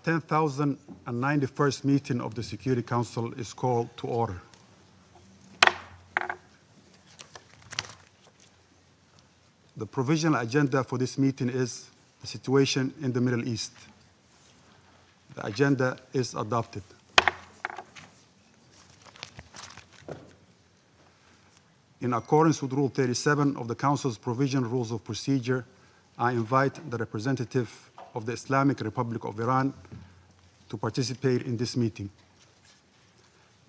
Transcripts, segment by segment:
10,091st meeting of the Security Council is called to order. The provisional agenda for this meeting is the situation in the Middle East. The agenda is adopted. In accordance with Rule 37 of the Council's Provisional Rules of Procedure, I invite the representative of the Islamic Republic of Iran to participate in this meeting.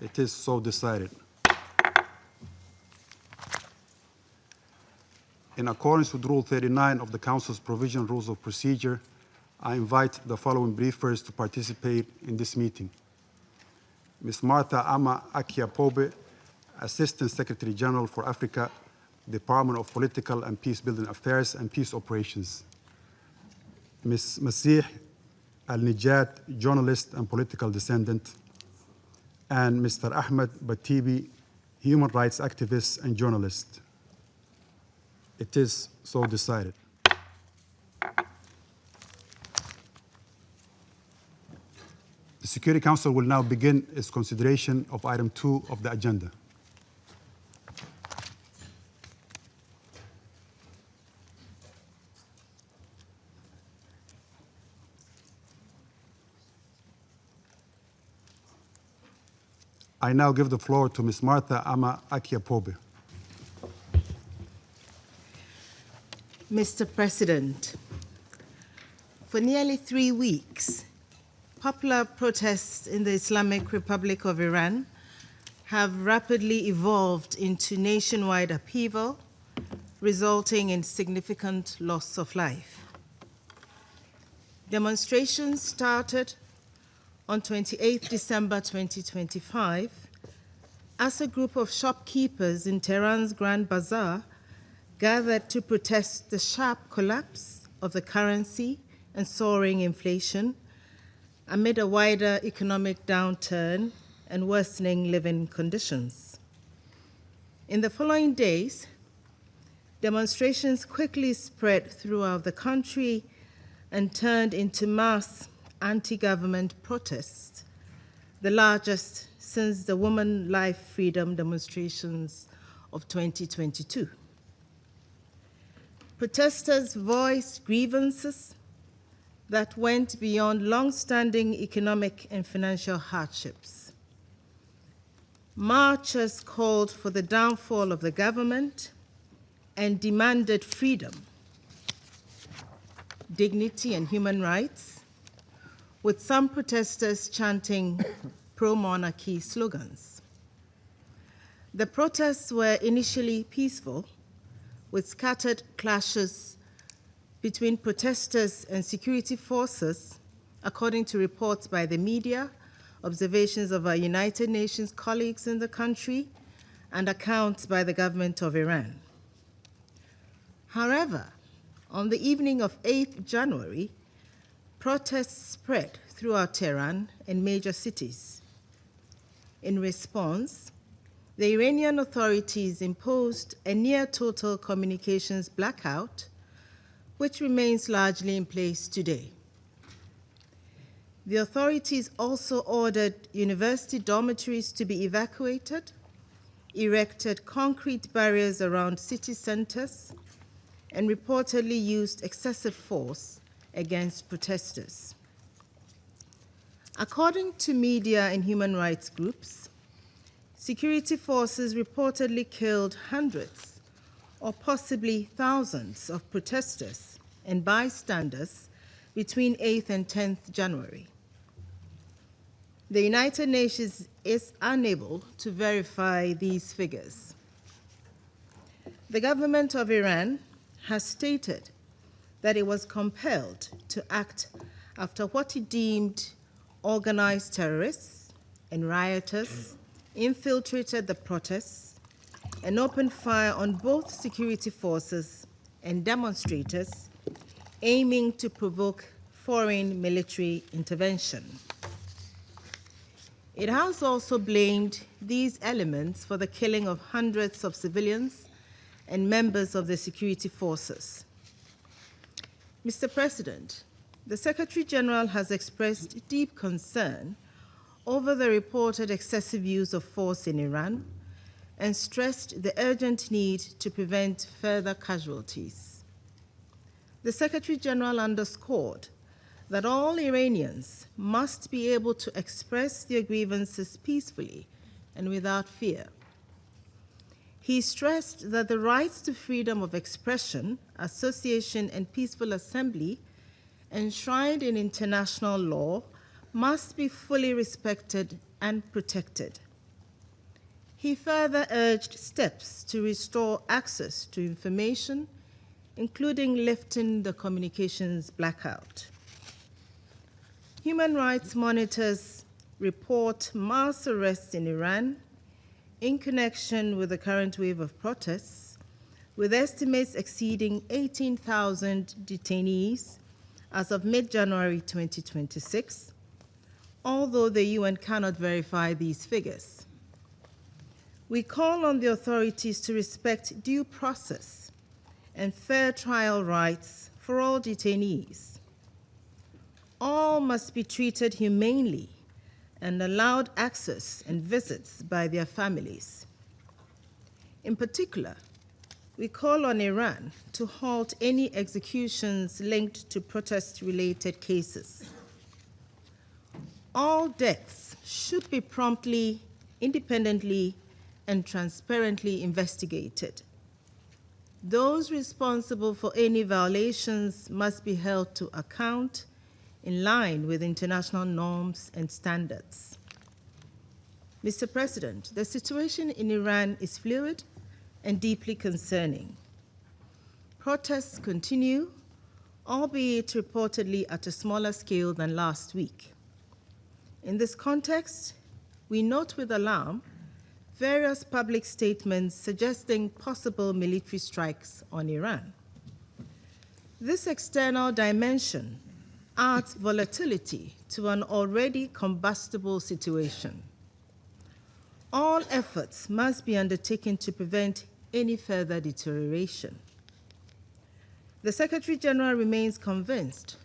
It is so decided. In accordance with Rule 39 of the Council's Provisional Rules of Procedure, I invite the following briefers to participate in this meeting. Ms. Martha Ama Akia-Pobe, Assistant Secretary General for Africa, Department of Political and Peace-Building Affairs and Peace Operations. Ms. Masih Al-Nijat, journalist and political dissident. And Mr. Ahmed Batibi, human rights activist and journalist. It is so decided. The Security Council will now begin its consideration of item 2 of the agenda. I now give the floor to Ms. Martha Ama Akia-Pobe. Mr. President, for nearly 3 weeks, popular protests in the Islamic Republic of Iran have rapidly evolved into nationwide upheaval, resulting in significant loss of life. Demonstrations started on 28 December 2025 as a group of shopkeepers in Tehran's Grand Bazaar gathered to protest the sharp collapse of the currency and soaring inflation amid a wider economic downturn and worsening living conditions. In the following days, demonstrations quickly spread throughout the country and turned into mass anti-government protests, the largest since the Women Life Freedom demonstrations of 2022. Protesters voiced grievances that went beyond long-standing economic and financial hardships. Marchers called for the downfall of the government and demanded freedom, dignity, and human rights, with some protesters chanting pro-monarchy slogans. The protests were initially peaceful, with scattered clashes between protesters and security forces, according to reports by the media, observations of our United Nations colleagues in the country, and accounts by the government of Iran. However, on the evening of 8th January, protests spread throughout Tehran and major cities. In response, the Iranian authorities imposed a near-total communications blackout, which remains largely in place today. The authorities also ordered university dormitories to be evacuated, erected concrete barriers around city centers, and reportedly used excessive force against protesters. According to media and human rights groups, security forces reportedly killed hundreds or possibly thousands of protesters and bystanders between 8th and 10th January. The United Nations is unable to verify these figures. The government of Iran has stated that it was compelled to act after what it deemed organized terrorists and rioters infiltrated the protests and opened fire on both security forces and demonstrators, aiming to provoke foreign military intervention. It has also blamed these elements for the killing of hundreds of civilians and members of the security forces. Mr. President, The Secretary General has expressed deep concern over the reported excessive use of force in Iran and stressed the urgent need to prevent further casualties. The Secretary General underscored that all Iranians must be able to express their grievances peacefully and without fear. He stressed that the rights to freedom of expression, association, and peaceful assembly enshrined in international law must be fully respected and protected. He further urged steps to restore access to information, including lifting the communications blackout. Human rights monitors report mass arrests in Iran in connection with the current wave of protests, with estimates exceeding 18,000 detainees as of mid-January 2026, although the UN cannot verify these figures. We call on the authorities to respect due process and fair trial rights for all detainees. All must be treated humanely and allowed access and visits by their families. In particular, we call on Iran to halt any executions linked to protest-related cases. All deaths should be promptly, independently, and transparently investigated. Those responsible for any violations must be held to account in line with international norms and standards. Mr. President, the situation in Iran is fluid and deeply concerning. Protests continue, albeit reportedly at a smaller scale than last week. In this context, we note with alarm various public statements suggesting possible military strikes on Iran. This external dimension adds volatility to an already combustible situation. All efforts must be undertaken to prevent any further deterioration. The Secretary General remains convinced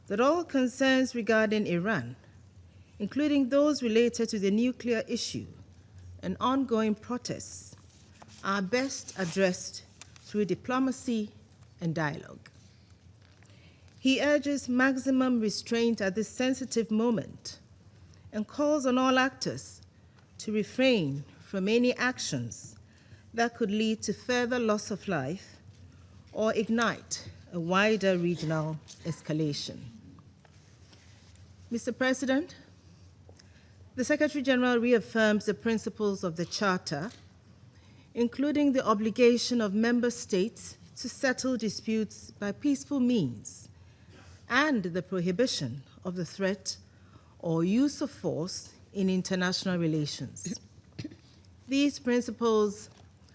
that all concerns regarding Iran, including those related to the nuclear issue and ongoing protests, are best addressed through diplomacy and dialogue. He urges maximum restraint at this sensitive moment and calls on all actors to refrain from any actions that could lead to further loss of life or ignite a wider regional escalation. Mr. President, the Secretary General reaffirms the principles of the Charter, including the obligation of member states to settle disputes by peaceful means and the prohibition of the threat or use of force in international relations. These principles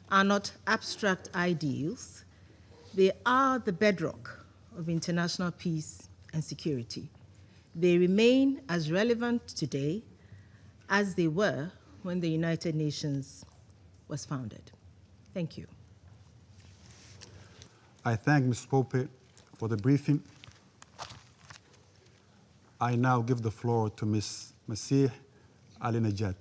are not abstract ideals. They are the bedrock of international peace and security. They remain as relevant today as they were when the United Nations was founded. Thank you. I thank Ms. Pope for the briefing. I now give the floor to Ms. Masih Ali-Najat.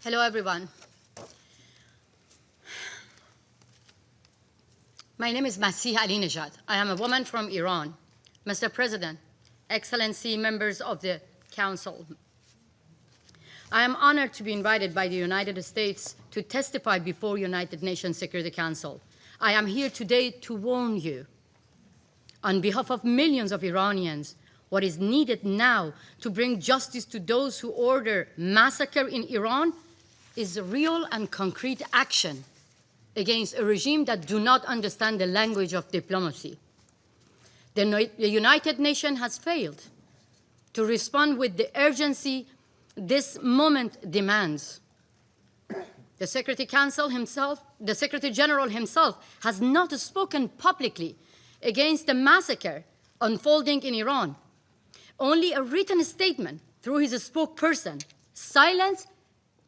Hello, everyone. My name is Masih Ali-Najat. I am a woman from Iran. Mr. President, Excellency, members of the Council, I am honored to be invited by the United States to testify before United Nations Security Council. I am here today to warn you, on behalf of millions of Iranians, what is needed now to bring justice to those who order massacre in Iran is real and concrete action against a regime that do not understand the language of diplomacy. The United Nations has failed to respond with the urgency this moment demands. The Secretary General himself has not spoken publicly against the massacre unfolding in Iran. Only a written statement through his spokesperson, silence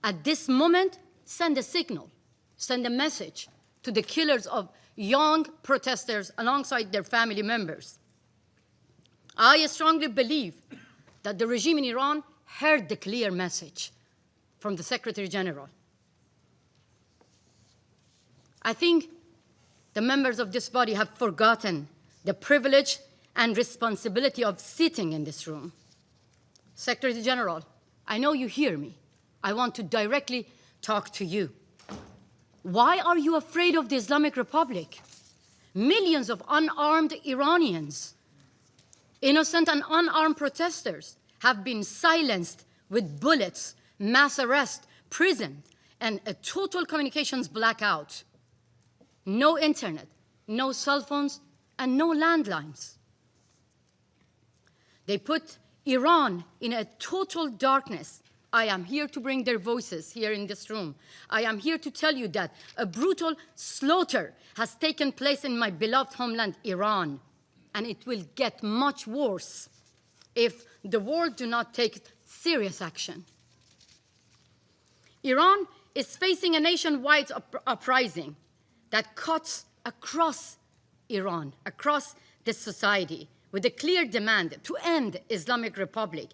at this moment, send a signal, send a message to the killers of young protesters alongside their family members. I strongly believe that the regime in Iran heard the clear message from the Secretary General. I think the members of this body have forgotten the privilege and responsibility of sitting in this room. Secretary General, I know you hear me. I want to directly talk to you. Why are you afraid of the Islamic Republic? Millions of unarmed Iranians, innocent and unarmed protesters, have been silenced with bullets, mass arrest, prison, and a total communications blackout. No internet, no cell phones, and no landlines. They put Iran in a total darkness. I am here to bring their voices here in this room. I am here to tell you that a brutal slaughter has taken place in my beloved homeland, Iran, and it will get much worse if the world do not take serious action. Iran is facing a nationwide uprising that cuts across Iran, across the society, with a clear demand to end Islamic Republic.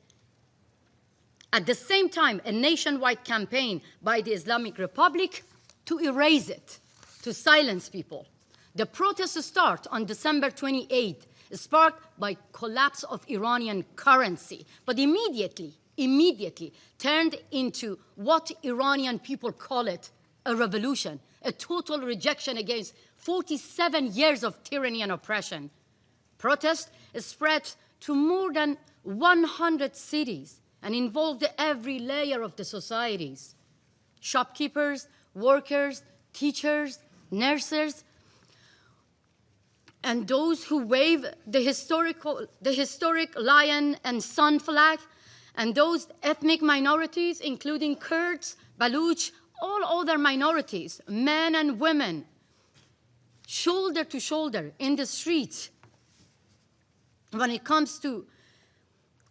At the same time, a nationwide campaign by the Islamic Republic to erase it, to silence people. The protests start on December 28th, sparked by collapse of Iranian currency, but immediately turned into what Iranian people call it, a revolution, a total rejection against 47 years of tyranny and oppression. Protests spread to more than 100 cities and involved every layer of the societies: shopkeepers, workers, teachers, nurses, and those who wave the historic lion and sun flag, and those ethnic minorities, including Kurds, Baluch, all other minorities, men and women, shoulder to shoulder in the streets. When it comes to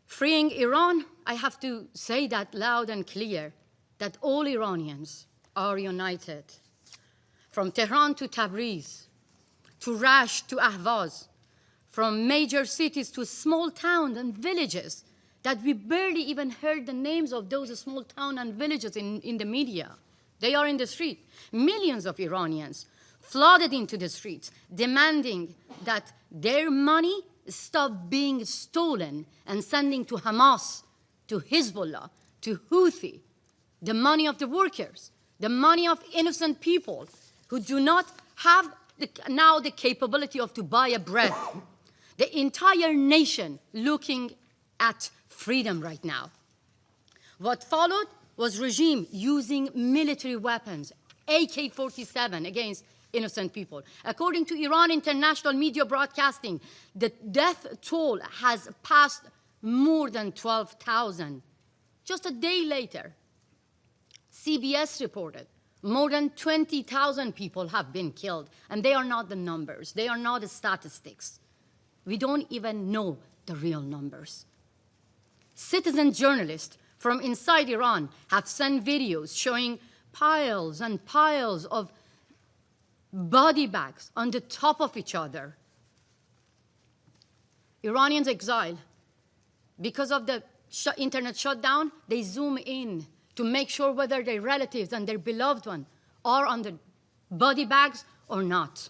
freeing Iran, I have to say that loud and clear, that all Iranians are united. From Tehran to Tabriz, to Rash to Ahvaz, from major cities to small towns and villages that we barely even heard the names of those small towns and villages in the media. They are in the street. Millions of Iranians flooded into the streets, demanding that their money stop being stolen and sending to Hamas, to Hezbollah, to Houthi, the money of the workers, the money of innocent people who do not have now the capability of to buy a bread. The entire nation looking at freedom right now. What followed was regime using military weapons, AK-47 against innocent people. According to Iran International Media Broadcasting, the death toll has passed more than 12,000. Just a day later, CBS reported more than 20,000 people have been killed, and they are not the numbers. They are not the statistics. We don't even know the real numbers. Citizen journalists from inside Iran have sent videos showing piles and piles of body bags on the top of each other. Iranians exiled. Because of the internet shutdown, they zoom in to make sure whether their relatives and their beloved one are on the body bags or not.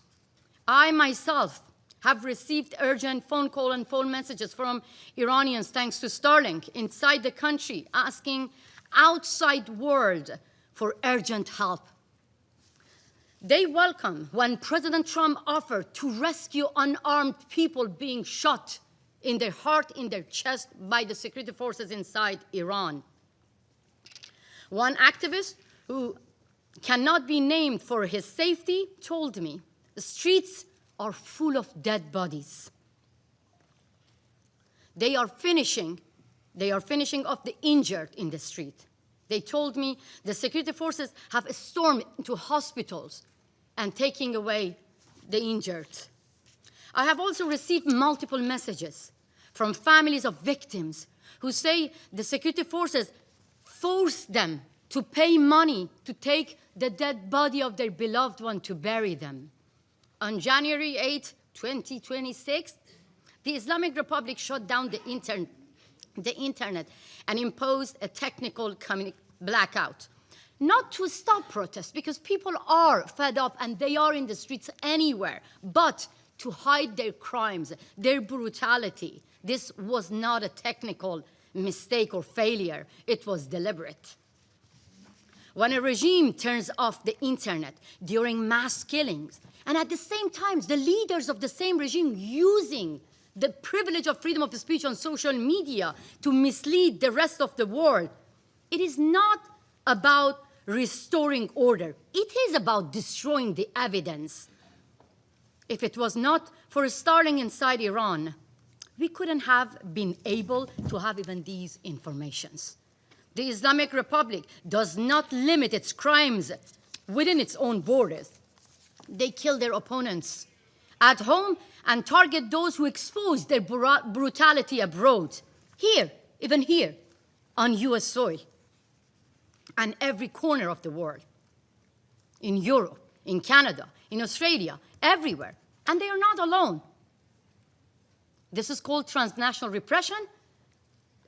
I myself have received urgent phone call and phone messages from Iranians, thanks to Starlink, inside the country, asking outside world for urgent help. They welcome when President Trump offered to rescue unarmed people being shot in their heart, in their chest by the security forces inside Iran. One activist who cannot be named for his safety told me, the streets are full of dead bodies. They are finishing off the injured in the street. They told me the security forces have stormed into hospitals and taking away the injured. I have also received multiple messages from families of victims who say the security forces forced them to pay money to take the dead body of their beloved one to bury them. On January 8, 2026, the Islamic Republic shut down the internet and imposed a technical blackout. Not to stop protests, because people are fed up and they are in the streets anywhere, but to hide their crimes, their brutality. This was not a technical mistake or failure, it was deliberate. When a regime turns off the internet during mass killings, and at the same time, the leaders of the same regime using the privilege of freedom of speech on social media to mislead the rest of the world, it is not about restoring order. It is about destroying the evidence. If it was not for Starlink inside Iran, we couldn't have been able to have even these informations. The Islamic Republic does not limit its crimes within its own borders. They kill their opponents at home and target those who expose their brutality abroad. Here, even here, on US soil, and every corner of the world, in Europe, in Canada, in Australia, everywhere. And they are not alone. This is called transnational repression,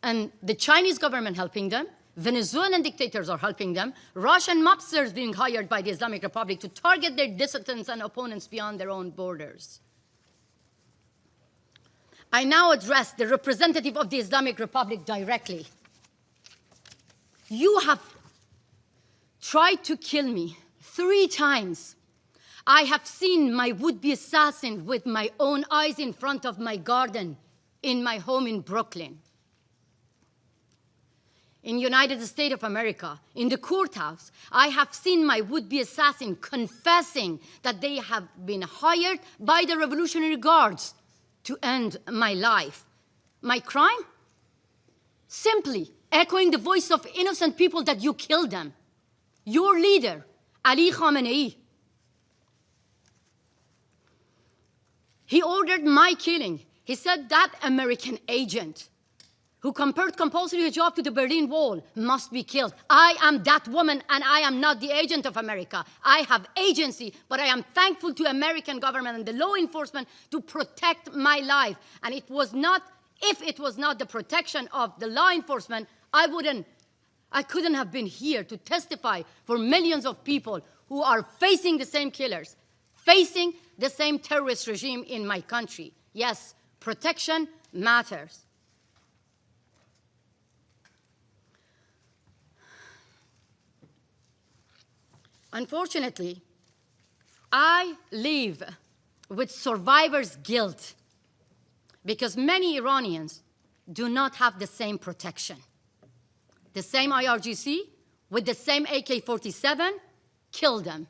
and the Chinese government helping them, Venezuelan dictators are helping them, Russian mobsters being hired by the Islamic Republic to target their dissidents and opponents beyond their own borders. I now address the representative of the Islamic Republic directly. You have tried to kill me 3 times. I have seen my would-be assassin with my own eyes in front of my garden in my home in Brooklyn. In the United States of America, in the courthouse, I have seen my would-be assassin confessing that they have been hired by the Revolutionary Guards to end my life. My crime? Simply echoing the voice of innocent people that you killed them. Your leader, Ali Khamenei, he ordered my killing. He said that American agent who compared compulsory hijab to the Berlin Wall must be killed. I am that woman, and I am not the agent of America. I have agency, but I am thankful to American government and the law enforcement to protect my life. And it was not, if it was not the protection of the law enforcement, I couldn't have been here to testify for millions of people who are facing the same killers, facing the same terrorist regime in my country. Yes, protection matters. Unfortunately, I live with survivor's guilt because many Iranians do not have the same protection. The same IRGC with the same AK-47 killed them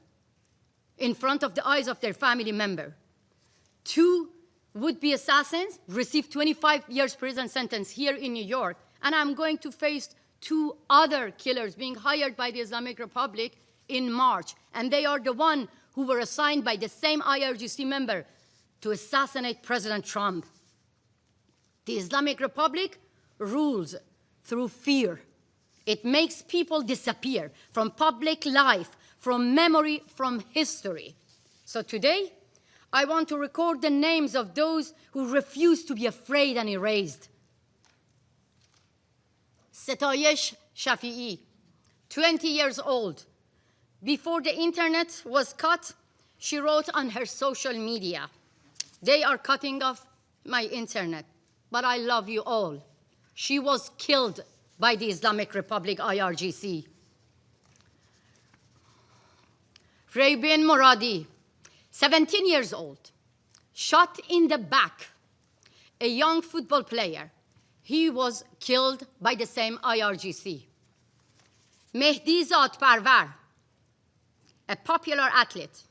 in front of the eyes of their family member. 2 would-be assassins received 25 years prison sentence here in New York, and I'm going to face 2 other killers being hired by the Islamic Republic in March, and they are the one who were assigned by the same IRGC member to assassinate President Trump. The Islamic Republic rules through fear. It makes people disappear from public life, from memory, from history. So today, I want to record the names of those who refuse to be afraid and erased. Setayesh Shafi'i, 20 years old. Before the internet was cut, she wrote on her social media, "They are cutting off my internet, but I love you all." She was killed by the Islamic Republic IRGC. Raybin Moradi, 17 years old, shot in the back, a young football player. He was killed by the same IRGC. Mehdi Zadparvar, a popular athlete.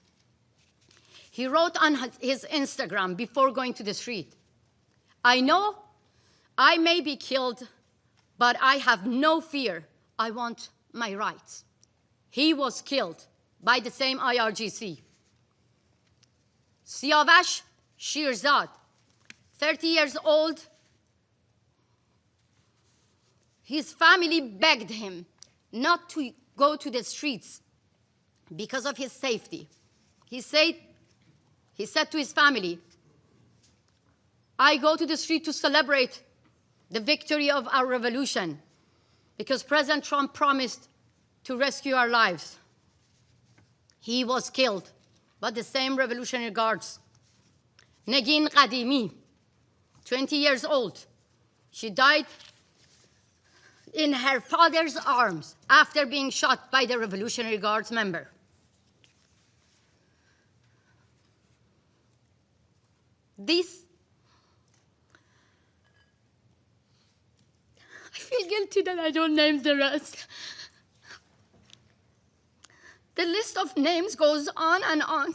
He wrote on his Instagram before going to the street, "I know I may be killed, but I have no fear. I want my rights." He was killed by the same IRGC. Siavash Shirzad, 30 years old. His family begged him not to go to the streets because of his safety. He said to his family, I go to the street to celebrate the victory of our revolution because President Trump promised to rescue our lives. He was killed by the same Revolutionary Guards. Negin Qadimi, 20 years old, she died in her father's arms after being shot by the Revolutionary Guards member. I feel guilty that I don't name the rest. The list of names goes on and on.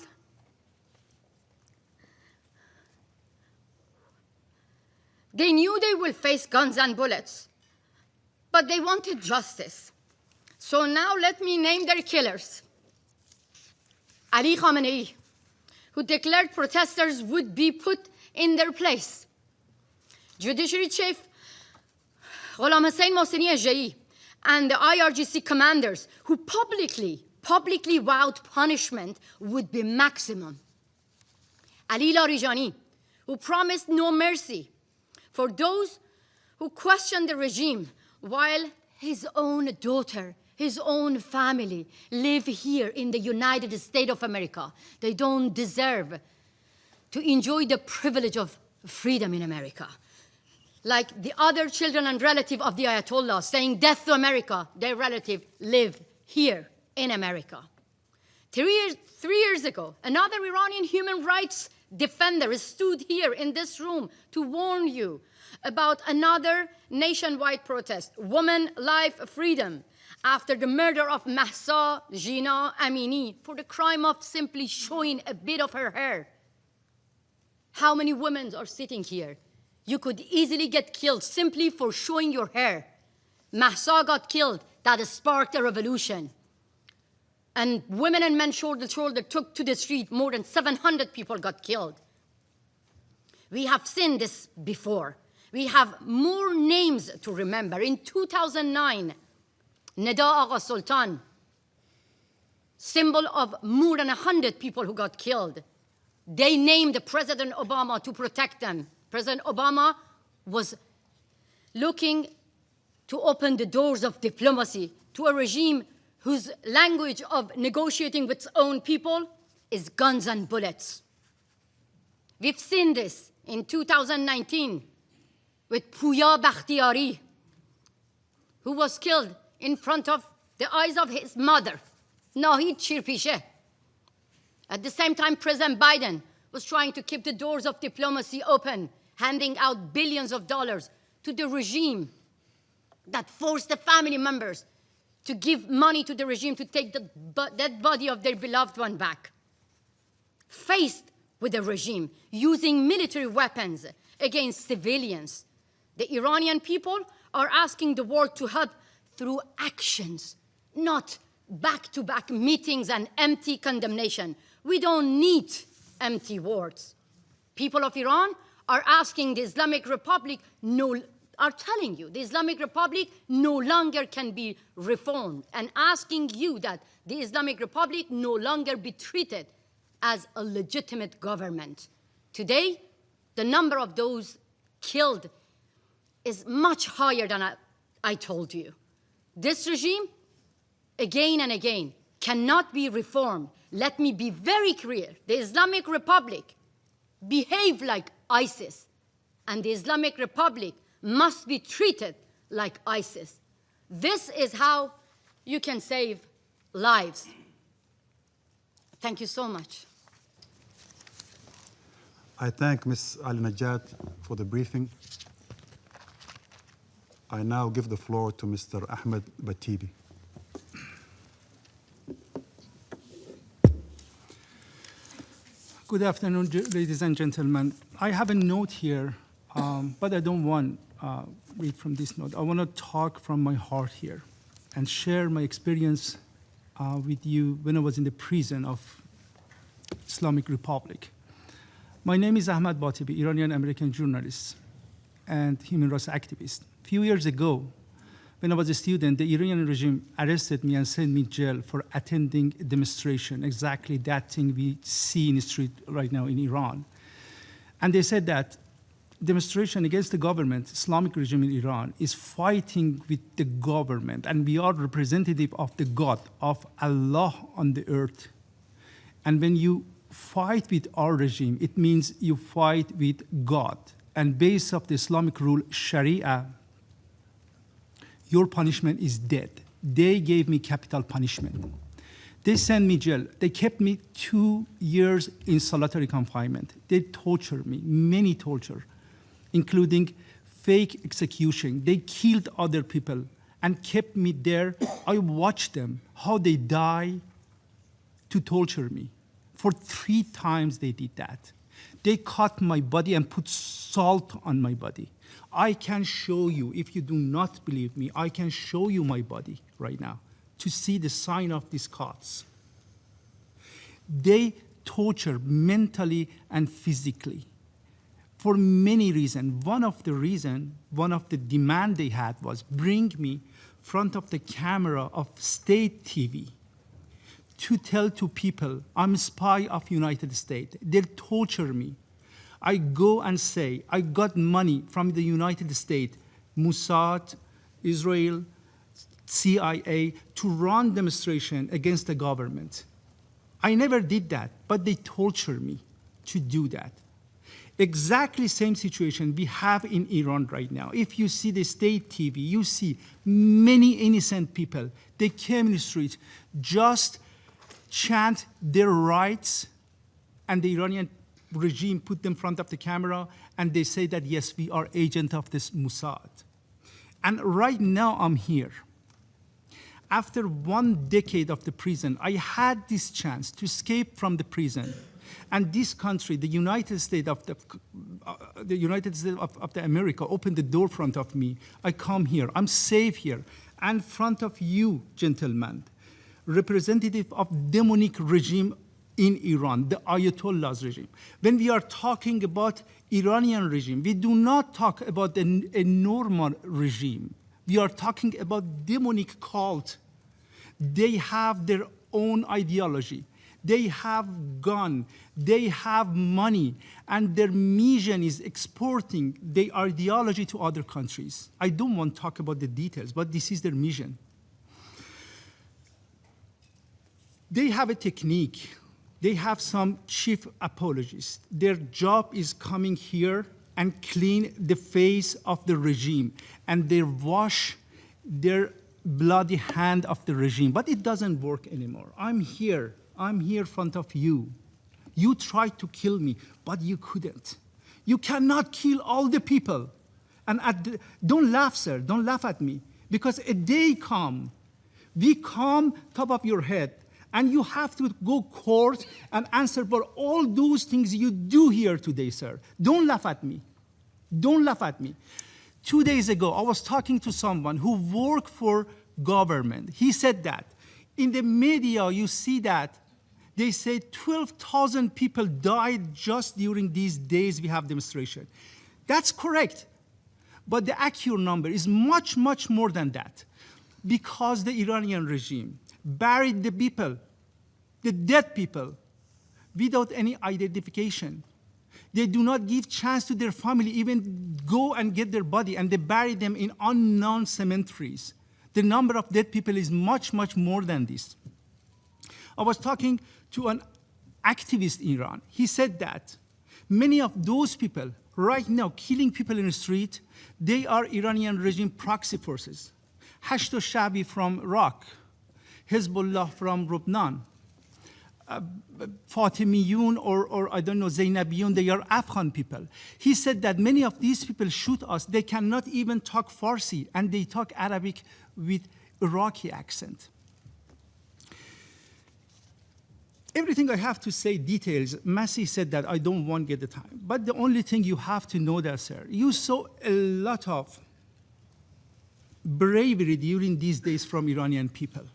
They knew they will face guns and bullets, but they wanted justice. So now let me name their killers. Ali Khamenei, who declared protesters would be put in their place. Judiciary Chief Ghulam Hussein Mohseni Ejei and the IRGC commanders who publicly vowed punishment would be maximum. Ali Larijani, who promised no mercy for those who questioned the regime while his own daughter, his own family live here in the United States of America. They don't deserve to enjoy the privilege of freedom in America. Like the other children and relatives of the Ayatollah saying death to America, their relative live here in America. 3 years ago, another Iranian human rights defender stood here in this room to warn you about another nationwide protest, Women, Life, Freedom, after the murder of Mahsa Jina Amini for the crime of simply showing a bit of her hair. How many women are sitting here? You could easily get killed simply for showing your hair. Mahsa got killed. That sparked a revolution. And women and men shoulder to shoulder took to the street. More than 700 people got killed. We have seen this before. We have more names to remember. In 2009, Nida Agha Sultan, symbol of more than 100 people who got killed. They named President Obama to protect them. President Obama was looking to open the doors of diplomacy to a regime whose language of negotiating with its own people is guns and bullets. We've seen this in 2019 with Pouya Bakhtiari, who was killed in front of the eyes of his mother, Nahid Shirpishe. At the same time, President Biden was trying to keep the doors of diplomacy open, handing out billions of dollars to the regime that forced the family members to give money to the regime to take the dead body of their beloved one back. Faced with a regime using military weapons against civilians, the Iranian people are asking the world to help through actions, not back-to-back meetings and empty condemnation. We don't need empty words. People of Iran are asking the Islamic Republic, are telling you the Islamic Republic no longer can be reformed, and asking you that the Islamic Republic no longer be treated as a legitimate government. Today, the number of those killed is much higher than I told you. This regime, again and again, cannot be reformed. Let me be very clear. The Islamic Republic behave like ISIS, and the Islamic Republic must be treated like ISIS. This is how you can save lives. Thank you so much. I thank Ms. Ali Najat for the briefing. I now give the floor to Mr. Ahmed Batibi. Good afternoon, ladies and gentlemen. I have a note here, but I don't want to read from this note. I want to talk from my heart here and share my experience with you when I was in the prison of Islamic Republic. My name is Ahmed Batibi, Iranian-American journalist and human rights activist. A few years ago, when I was a student, the Iranian regime arrested me and sent me to jail for attending a demonstration, exactly that thing we see in the street right now in Iran. And they said that demonstration against the government, Islamic regime in Iran, is fighting with the government, and we are representative of the God, of Allah on the earth. And when you fight with our regime, it means you fight with God. And based off the Islamic rule, Sharia, your punishment is death. They gave me capital punishment. They sent me jail. They kept me 2 years in solitary confinement. They tortured me, many torture, including fake execution. They killed other people and kept me there. I watched them, how they die to torture me. For 3 times they did that. They cut my body and put salt on my body. I can show you, if you do not believe me, I can show you my body right now to see the sign of these cuts. They torture mentally and physically for many reasons. One of the demand they had was bring me front of the camera of state TV to tell to people, I'm a spy of United States. They torture me. I go and say, I got money from the United States, Mossad, Israel, CIA, to run demonstration against the government. I never did that, but they torture me to do that. Exactly same situation we have in Iran right now. If you see the state TV, you see many innocent people. They came in the street, just chant their rights, and the Iranian regime put them in front of the camera, and they say that, yes, we are agent of this Mossad. And right now I'm here. After 1 decade of the prison, I had this chance to escape from the prison. And this country, the United States of America, opened the door in front of me. I come here, I'm safe here. And in front of you, gentlemen, representative of demonic regime in Iran, the Ayatollah's regime. When we are talking about Iranian regime, we do not talk about a normal regime. We are talking about demonic cult. They have their own ideology. They have gun, they have money, and their mission is exporting their ideology to other countries. I don't want to talk about the details, but this is their mission. They have a technique. They have some chief apologists. Their job is coming here and clean the face of the regime, and they wash their bloody hand of the regime. But it doesn't work anymore. I'm here in front of you. You tried to kill me, but you couldn't. You cannot kill all the people. And don't laugh, sir, don't laugh at me, because a day come, we come top of your head, and you have to go court and answer for all those things you do here today, sir. Don't laugh at me. Don't laugh at me. 2 days ago, I was talking to someone who worked for government. He said that in the media, you see that they say 12,000 people died just during these days we have demonstration. That's correct. But the accurate number is much, much more than that, because the Iranian regime buried the people, the dead people, without any identification. They do not give chance to their family even go and get their body, and they bury them in unknown cemeteries. The number of dead people is much, much more than this. I was talking to an activist in Iran. He said that many of those people right now killing people in the street, they are Iranian regime proxy forces. Hashto Shabi from Iraq, Hezbollah from Lebanon, Fatimiyun or I don't know, Zainabiyun, they are Afghan people. He said that many of these people shoot us. They cannot even talk Farsi, and they talk Arabic with Iraqi accent. Everything I have to say details, Masih said that I don't want to get the time. But the only thing you have to know that, sir, you saw a lot of bravery during these days from Iranian people.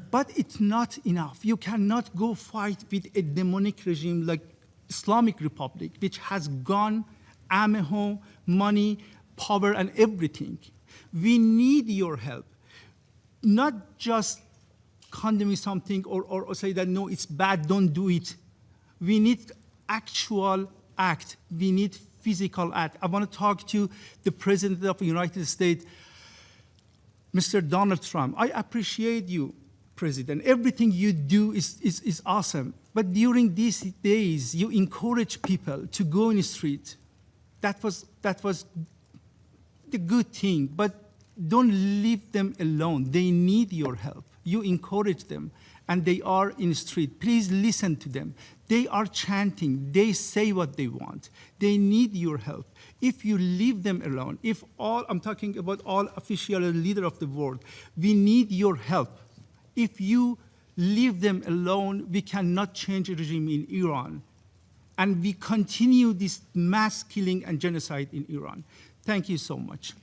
But it's not enough. You cannot go fight with a demonic regime like Islamic Republic, which has gun, ammo, money, power, and everything. We need your help. Not just condemning something or say that, no, it's bad, don't do it. We need actual act. We need physical act. I want to talk to the President of the United States, Mr. Donald Trump. I appreciate you, President. Everything you do is awesome. But during these days, you encourage people to go in the street. That was the good thing, but don't leave them alone. They need your help. You encourage them, and they are in the street. Please listen to them. They are chanting. They say what they want. They need your help. If you leave them alone, I'm talking about all official leaders of the world, we need your help. If you leave them alone, we cannot change the regime in Iran. And we continue this mass killing and genocide in Iran. Thank you so much.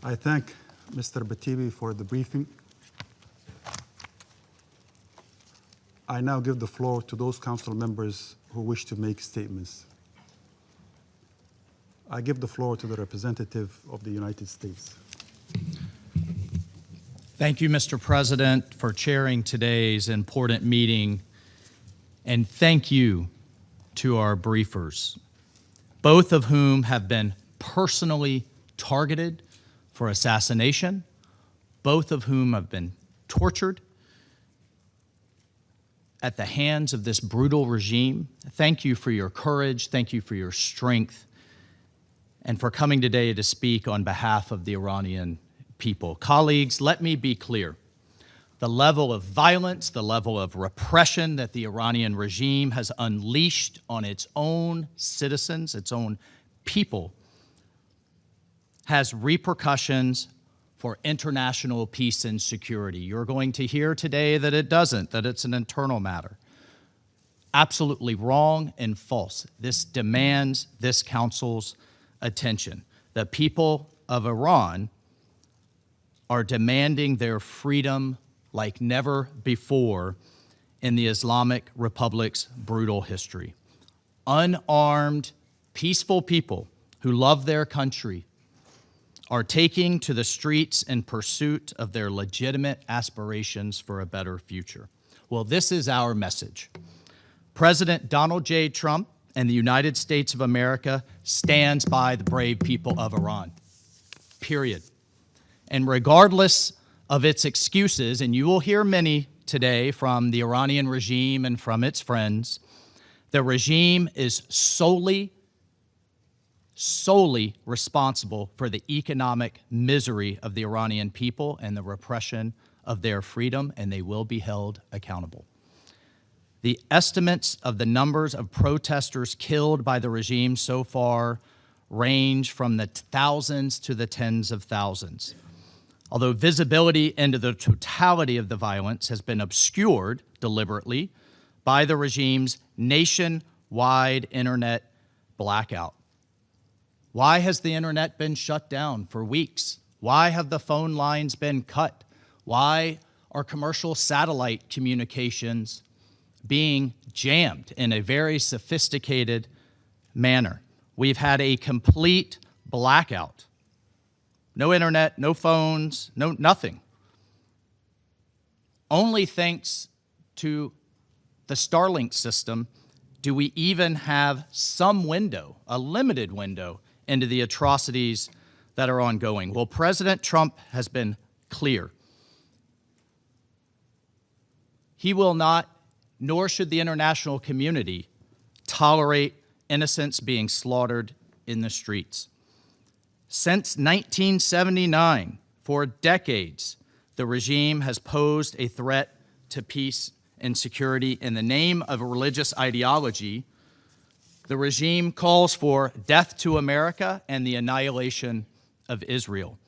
I thank Mr. Batibi for the briefing. I now give the floor to those council members who wish to make statements. I give the floor to the representative of the United States. Thank you, Mr. President, for chairing today's important meeting, and thank you to our briefers, both of whom have been personally targeted for assassination, both of whom have been tortured at the hands of this brutal regime. Thank you for your courage, thank you for your strength, and for coming today to speak on behalf of the Iranian people. Colleagues, let me be clear. The level of violence, the level of repression that the Iranian regime has unleashed on its own citizens, its own people, has repercussions for international peace and security. You're going to hear today that it doesn't, that it's an internal matter. Absolutely wrong and false. This demands this council's attention. The people of Iran are demanding their freedom like never before in the Islamic Republic's brutal history. Unarmed, peaceful people who love their country are taking to the streets in pursuit of their legitimate aspirations for a better future. Well, this is our message. President Donald J. Trump and the United States of America stands by the brave people of Iran, period. And regardless of its excuses, and you will hear many today from the Iranian regime and from its friends, the regime is solely responsible for the economic misery of the Iranian people and the repression of their freedom, and they will be held accountable. The estimates of the numbers of protesters killed by the regime so far range from the thousands to the tens of thousands. Although visibility into the totality of the violence has been obscured deliberately by the regime's nationwide internet blackout. Why has the internet been shut down for weeks? Why have the phone lines been cut? Why are commercial satellite communications being jammed in a very sophisticated manner? We've had a complete blackout. No internet, no phones, nothing. Only thanks to the Starlink system do we even have some window, a limited window, into the atrocities that are ongoing. Well, President Trump has been clear. He will not, nor should the international community, tolerate innocents being slaughtered in the streets. Since 1979, for decades, the regime has posed a threat to peace and security in the name of a religious ideology. The regime calls for death to America and the annihilation of Israel.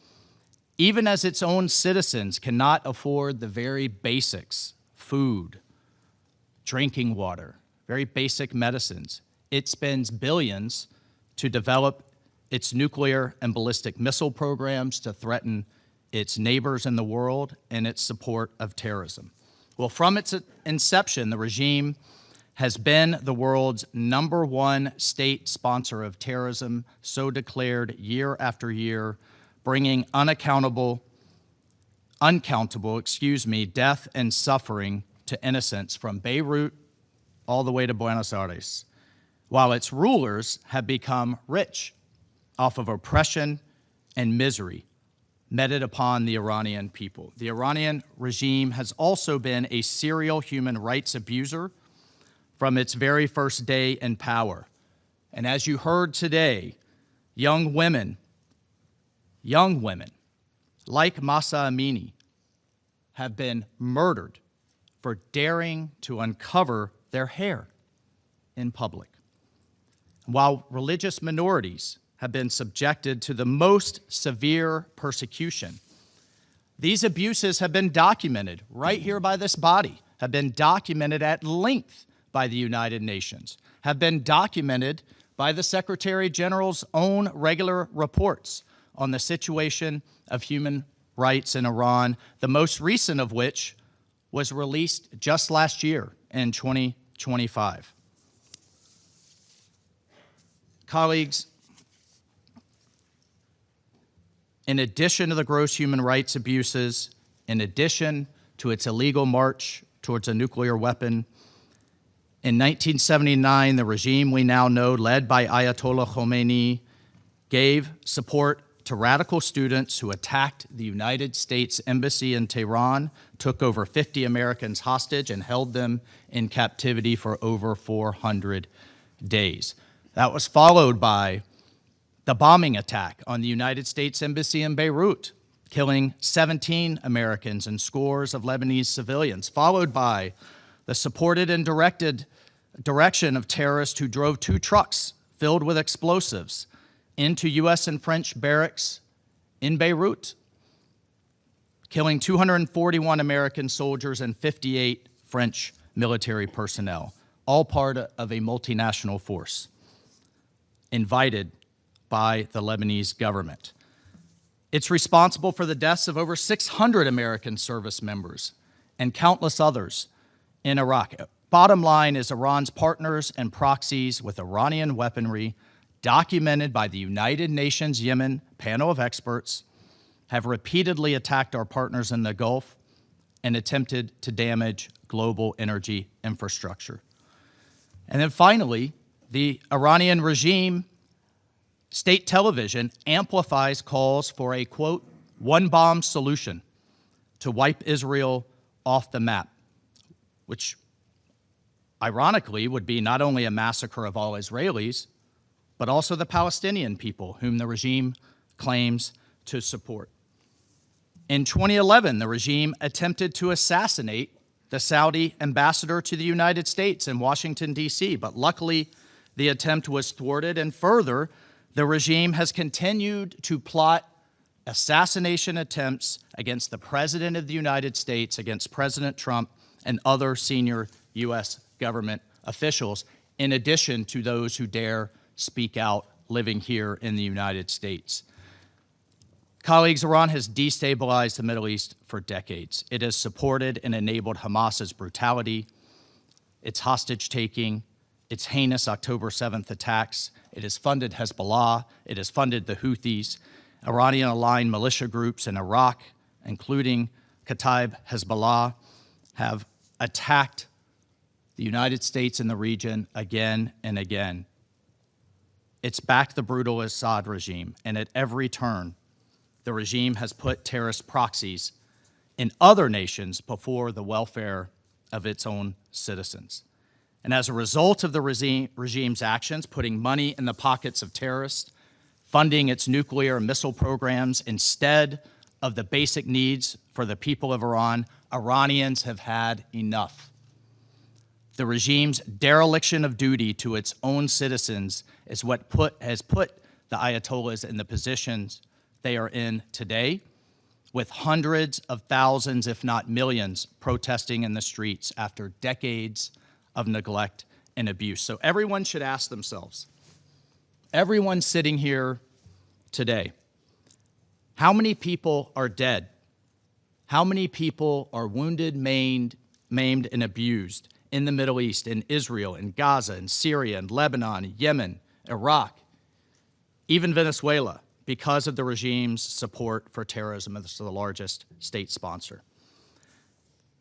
Even as its own citizens cannot afford the very basics, food, drinking water, very basic medicines, it spends billions to develop its nuclear and ballistic missile programs to threaten its neighbors in the world and its support of terrorism. Well, from its inception, the regime has been the world's '1 state sponsor of terrorism, so declared year after year, bringing uncountable, death and suffering to innocents from Beirut all the way to Buenos Aires, while its rulers have become rich off of oppression and misery meted upon the Iranian people. The Iranian regime has also been a serial human rights abuser from its very first day in power. And as you heard today, young women like Mahsa Amini have been murdered for daring to uncover their hair in public, while religious minorities have been subjected to the most severe persecution. These abuses have been documented right here by this body, have been documented at length by the United Nations, have been documented by the Secretary General's own regular reports on the situation of human rights in Iran, the most recent of which was released just last year in 2025. Colleagues, in addition to the gross human rights abuses, in addition to its illegal march towards a nuclear weapon, in 1979, the regime we now know, led by Ayatollah Khomeini, gave support to radical students who attacked the United States Embassy in Tehran, took over 50 Americans hostage, and held them in captivity for over 400 days. That was followed by the bombing attack on the United States Embassy in Beirut, killing 17 Americans and scores of Lebanese civilians, followed by the supported and direction of terrorists who drove 2 trucks filled with explosives into U.S. and French barracks in Beirut, killing 241 American soldiers and 58 French military personnel, all part of a multinational force invited by the Lebanese government. It's responsible for the deaths of over 600 American service members and countless others in Iraq. Bottom line is Iran's partners and proxies with Iranian weaponry, documented by the United Nations Yemen panel of experts, have repeatedly attacked our partners in the Gulf and attempted to damage global energy infrastructure. And then finally, the Iranian regime state television amplifies calls for a, quote, one-bomb solution to wipe Israel off the map, which ironically would be not only a massacre of all Israelis, but also the Palestinian people whom the regime claims to support. In 2011, the regime attempted to assassinate the Saudi ambassador to the United States in Washington, D.C., but luckily the attempt was thwarted, and further, the regime has continued to plot assassination attempts against the President of the United States, against President Trump, and other senior U.S. government officials, in addition to those who dare speak out living here in the United States. Colleagues, Iran has destabilized the Middle East for decades. It has supported and enabled Hamas's brutality, its hostage-taking, its heinous October 7th attacks. It has funded Hezbollah. It has funded the Houthis. Iranian-aligned militia groups in Iraq, including Kataib Hezbollah, have attacked the United States and the region again and again. It's backed the brutal Assad regime, and at every turn, the regime has put terrorist proxies in other nations before the welfare of its own citizens. And as a result of the regime's actions, putting money in the pockets of terrorists, funding its nuclear and missile programs instead of the basic needs for the people of Iran, Iranians have had enough. The regime's dereliction of duty to its own citizens is what has put the Ayatollahs in the positions they are in today, with hundreds of thousands, if not millions, protesting in the streets after decades of neglect and abuse. So everyone should ask themselves, everyone sitting here today, how many people are dead? How many people are wounded, maimed, and abused in the Middle East, in Israel, in Gaza, in Syria, in Lebanon, Yemen, Iraq, even Venezuela, because of the regime's support for terrorism. It's the largest state sponsor.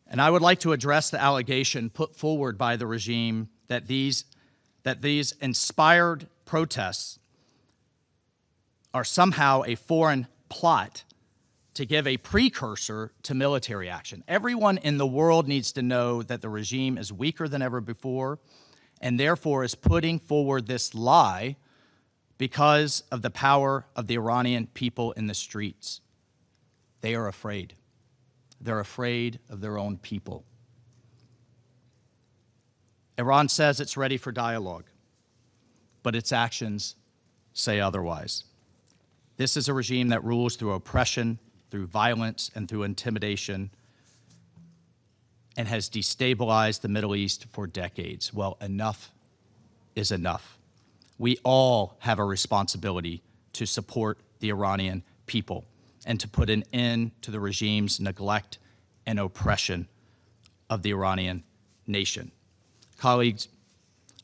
And I would like to address the allegation put forward by the regime that these inspired protests are somehow a foreign plot to give a precursor to military action. Everyone in the world needs to know that the regime is weaker than ever before and therefore is putting forward this lie because of the power of the Iranian people in the streets. They are afraid. They're afraid of their own people. Iran says it's ready for dialogue, but its actions say otherwise. This is a regime that rules through oppression, through violence, and through intimidation, and has destabilized the Middle East for decades. Well, enough is enough. We all have a responsibility to support the Iranian people and to put an end to the regime's neglect and oppression of the Iranian nation. Colleagues,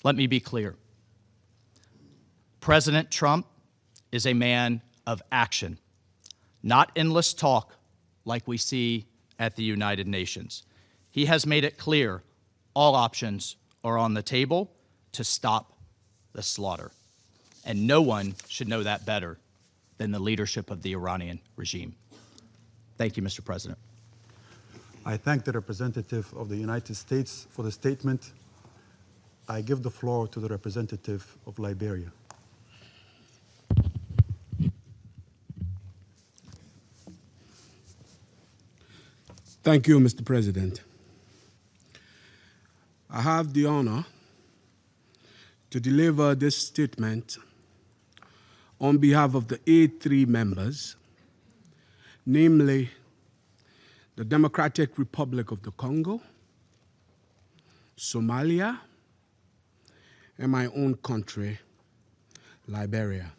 let me be clear. President Trump is a man of action, not endless talk like we see at the United Nations. He has made it clear all options are on the table to stop the slaughter. And no one should know that better than the leadership of the Iranian regime. Thank you, Mr. President. I thank the representative of the United States for the statement. I give the floor to the representative of Liberia. Thank you, Mr. President. I have the honor to deliver this statement on behalf of the A3 members, namely the Democratic Republic of the Congo, Somalia, and my own country, Liberia.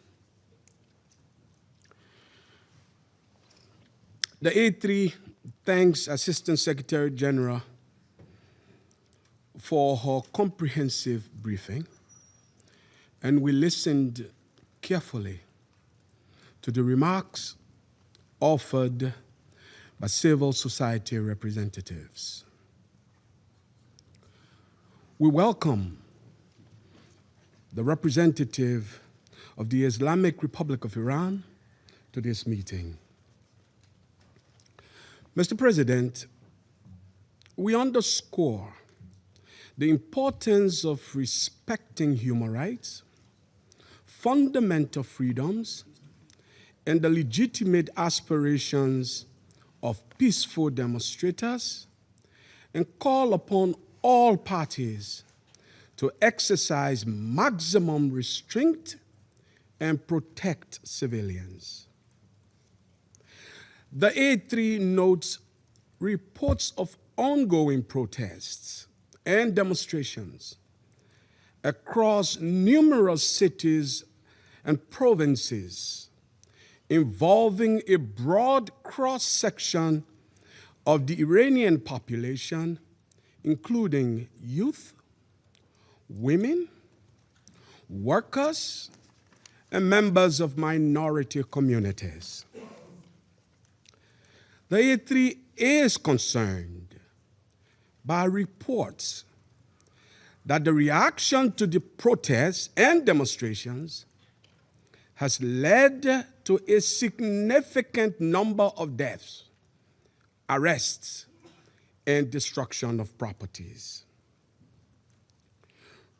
The A3 thanks Assistant Secretary General for her comprehensive briefing, and we listened carefully to the remarks offered by civil society representatives. We welcome the representative of the Islamic Republic of Iran to this meeting. Mr. President, we underscore the importance of respecting human rights, fundamental freedoms, and the legitimate aspirations of peaceful demonstrators, and call upon all parties to exercise maximum restraint and protect civilians. The A3 notes reports of ongoing protests and demonstrations across numerous cities and provinces involving a broad cross-section of the Iranian population, including youth, women, workers, and members of minority communities. The A3 is concerned by reports that the reaction to the protests and demonstrations has led to a significant number of deaths, arrests, and destruction of properties.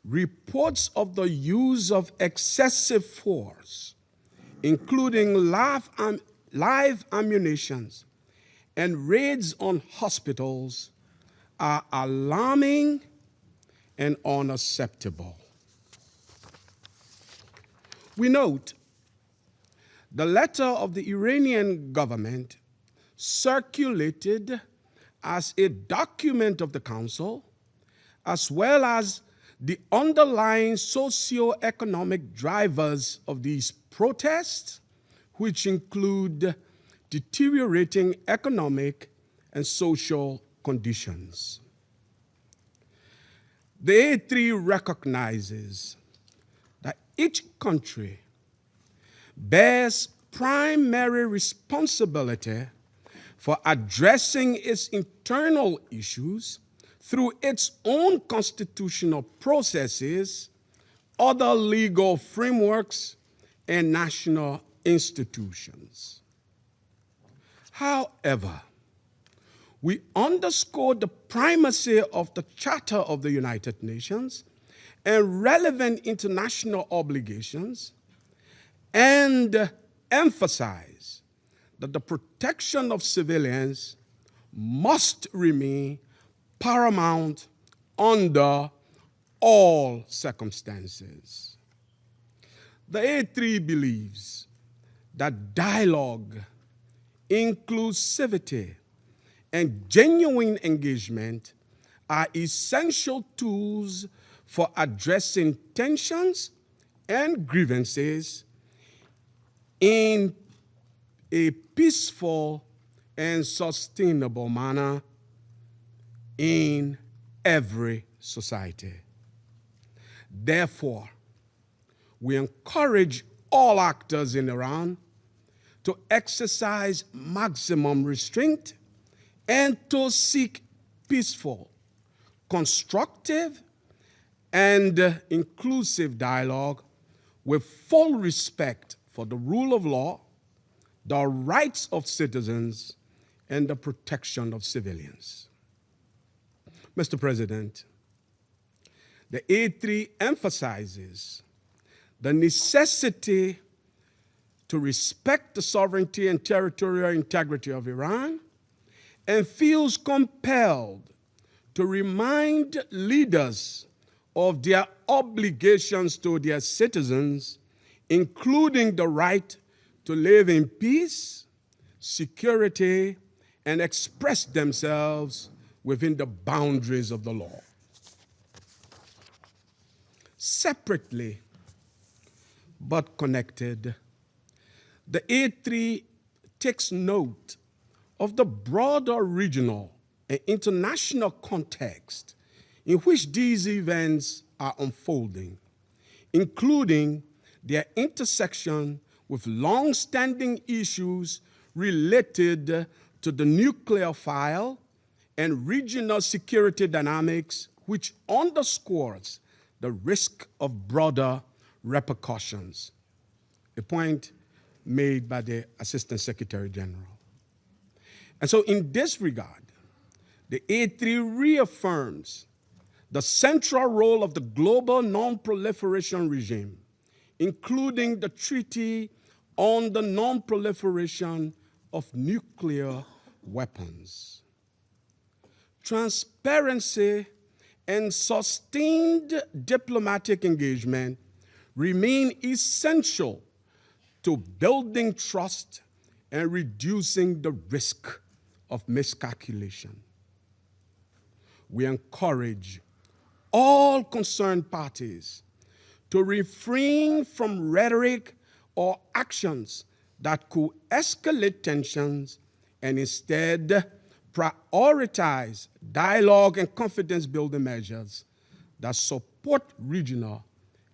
Reports of the use of excessive force, including live ammunition and raids on hospitals, are alarming and unacceptable. We note the letter of the Iranian government circulated as a document of the Council, as well as the underlying socio-economic drivers of these protests, which include deteriorating economic and social conditions. The A3 recognizes that each country bears primary responsibility for addressing its internal issues through its own constitutional processes, other legal frameworks, and national institutions. However, we underscore the primacy of the Charter of the United Nations and relevant international obligations, and emphasize that the protection of civilians must remain paramount under all circumstances. The A3 believes that dialogue, inclusivity, and genuine engagement are essential tools for addressing tensions and grievances in a peaceful and sustainable manner in every society. Therefore, we encourage all actors in Iran to exercise maximum restraint and to seek peaceful, constructive, and inclusive dialogue with full respect for the rule of law, the rights of citizens, and the protection of civilians. Mr. President, the A3 emphasizes the necessity to respect the sovereignty and territorial integrity of Iran and feels compelled to remind leaders of their obligations to their citizens, including the right to live in peace, security, and express themselves within the boundaries of the law. Separately but connected, the A3 takes note of the broader regional and international context in which these events are unfolding, including their intersection with long-standing issues related to the nuclear file and regional security dynamics, which underscores the risk of broader repercussions, a point made by the Assistant Secretary General. And so in this regard, the A3 reaffirms the central role of the global non-proliferation regime, including the Treaty on the Non-Proliferation of Nuclear Weapons. Transparency and sustained diplomatic engagement remain essential to building trust and reducing the risk of miscalculation. We encourage all concerned parties to refrain from rhetoric or actions that could escalate tensions and instead prioritize dialogue and confidence-building measures that support regional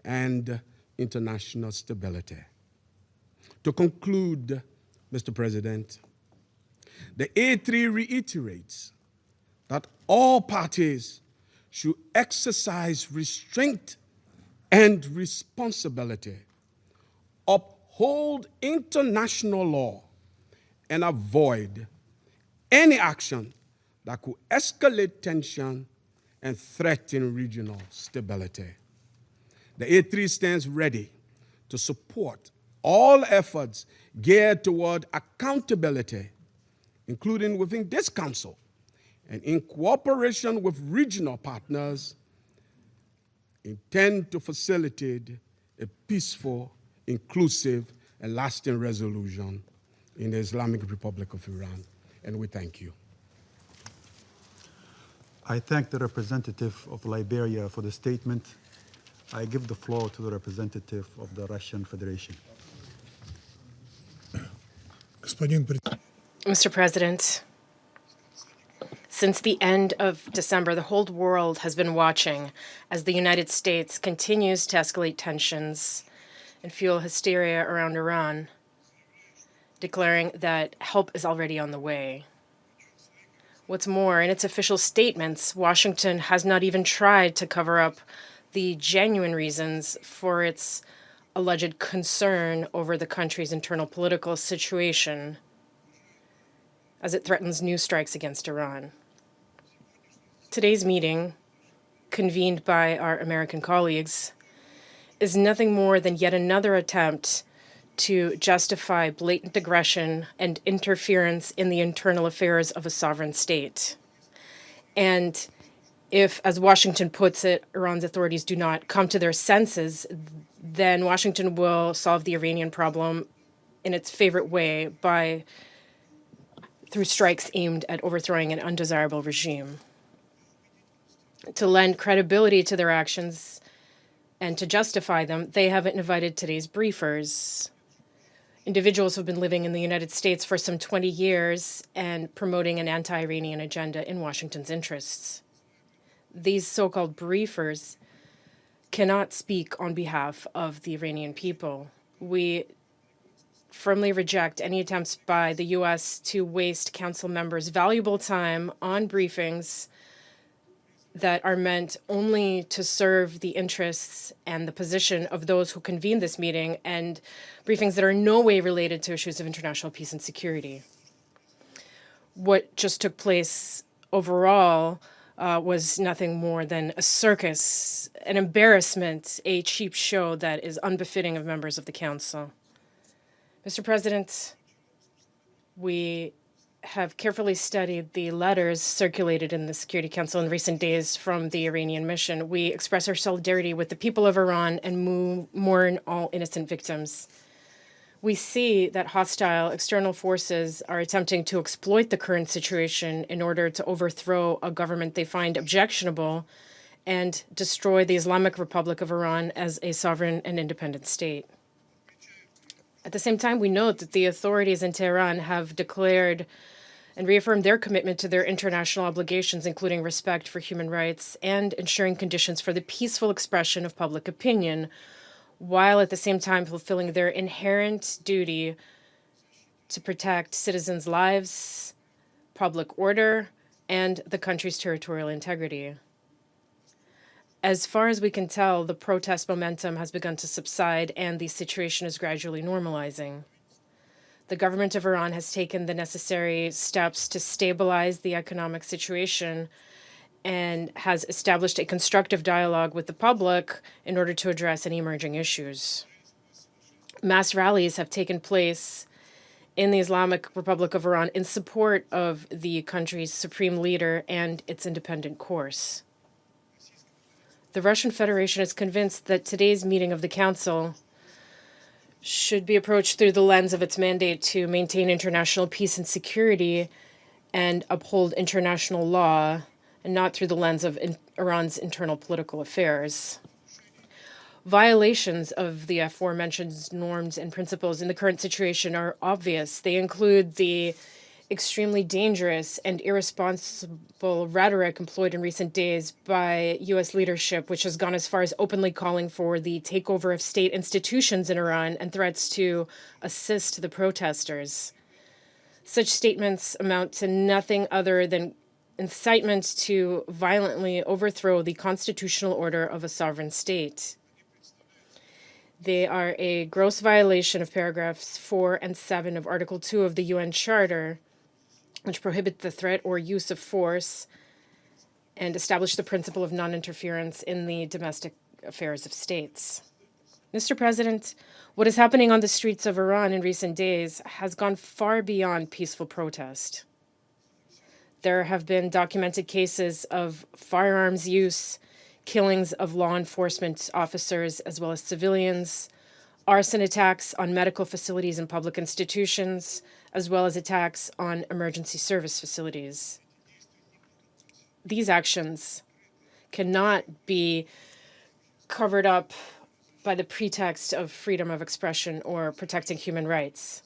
and international stability. To conclude, Mr. President, the A3 reiterates that all parties should exercise restraint and responsibility, uphold international law, and avoid any action that could escalate tension and threaten regional stability. The A3 stands ready to support all efforts geared toward accountability, including within this Council, and in cooperation with regional partners, intend to facilitate a peaceful, inclusive, and lasting resolution in the Islamic Republic of Iran. And we thank you. I thank the representative of Liberia for the statement. I give the floor to the representative of the Russian Federation. Mr. President, Since the end of December, the whole world has been watching as the United States continues to escalate tensions and fuel hysteria around Iran, declaring that help is already on the way. What's more, in its official statements, Washington has not even tried to cover up the genuine reasons for its alleged concern over the country's internal political situation as it threatens new strikes against Iran. Today's meeting, convened by our American colleagues, is nothing more than yet another attempt to justify blatant aggression and interference in the internal affairs of a sovereign state. And if, as Washington puts it, Iran's authorities do not come to their senses, then Washington will solve the Iranian problem in its favorite way through strikes aimed at overthrowing an undesirable regime. To lend credibility to their actions and to justify them, they have invited today's briefers, individuals who have been living in the United States for some 20 years and promoting an anti-Iranian agenda in Washington's interests. These so-called briefers cannot speak on behalf of the Iranian people. We firmly reject any attempts by the U.S. to waste council members' valuable time on briefings that are meant only to serve the interests and the position of those who convene this meeting, and briefings that are in no way related to issues of international peace and security. What just took place overall was nothing more than a circus, an embarrassment, a cheap show that is unbefitting of members of the Council. Mr. President, we have carefully studied the letters circulated in the Security Council in recent days from the Iranian mission. We express our solidarity with the people of Iran and mourn all innocent victims. We see that hostile external forces are attempting to exploit the current situation in order to overthrow a government they find objectionable and destroy the Islamic Republic of Iran as a sovereign and independent state. At the same time, we note that the authorities in Tehran have declared and reaffirmed their commitment to their international obligations, including respect for human rights and ensuring conditions for the peaceful expression of public opinion, while at the same time fulfilling their inherent duty to protect citizens' lives, public order, and the country's territorial integrity. As far as we can tell, the protest momentum has begun to subside and the situation is gradually normalizing. The government of Iran has taken the necessary steps to stabilize the economic situation and has established a constructive dialogue with the public in order to address any emerging issues. Mass rallies have taken place in the Islamic Republic of Iran in support of the country's supreme leader and its independent course. The Russian Federation is convinced that today's meeting of the Council should be approached through the lens of its mandate to maintain international peace and security and uphold international law, and not through the lens of Iran's internal political affairs. Violations of the aforementioned norms and principles in the current situation are obvious. They include the extremely dangerous and irresponsible rhetoric employed in recent days by U.S. leadership, which has gone as far as openly calling for the takeover of state institutions in Iran and threats to assist the protesters. Such statements amount to nothing other than incitement to violently overthrow the constitutional order of a sovereign state. They are a gross violation of paragraphs 4 and 7 of Article 2 of the UN Charter, which prohibit the threat or use of force and establish the principle of non-interference in the domestic affairs of states. Mr. President, what is happening on the streets of Iran in recent days has gone far beyond peaceful protest. There have been documented cases of firearms use, killings of law enforcement officers as well as civilians, arson attacks on medical facilities and public institutions, as well as attacks on emergency service facilities. These actions cannot be covered up by the pretext of freedom of expression or protecting human rights.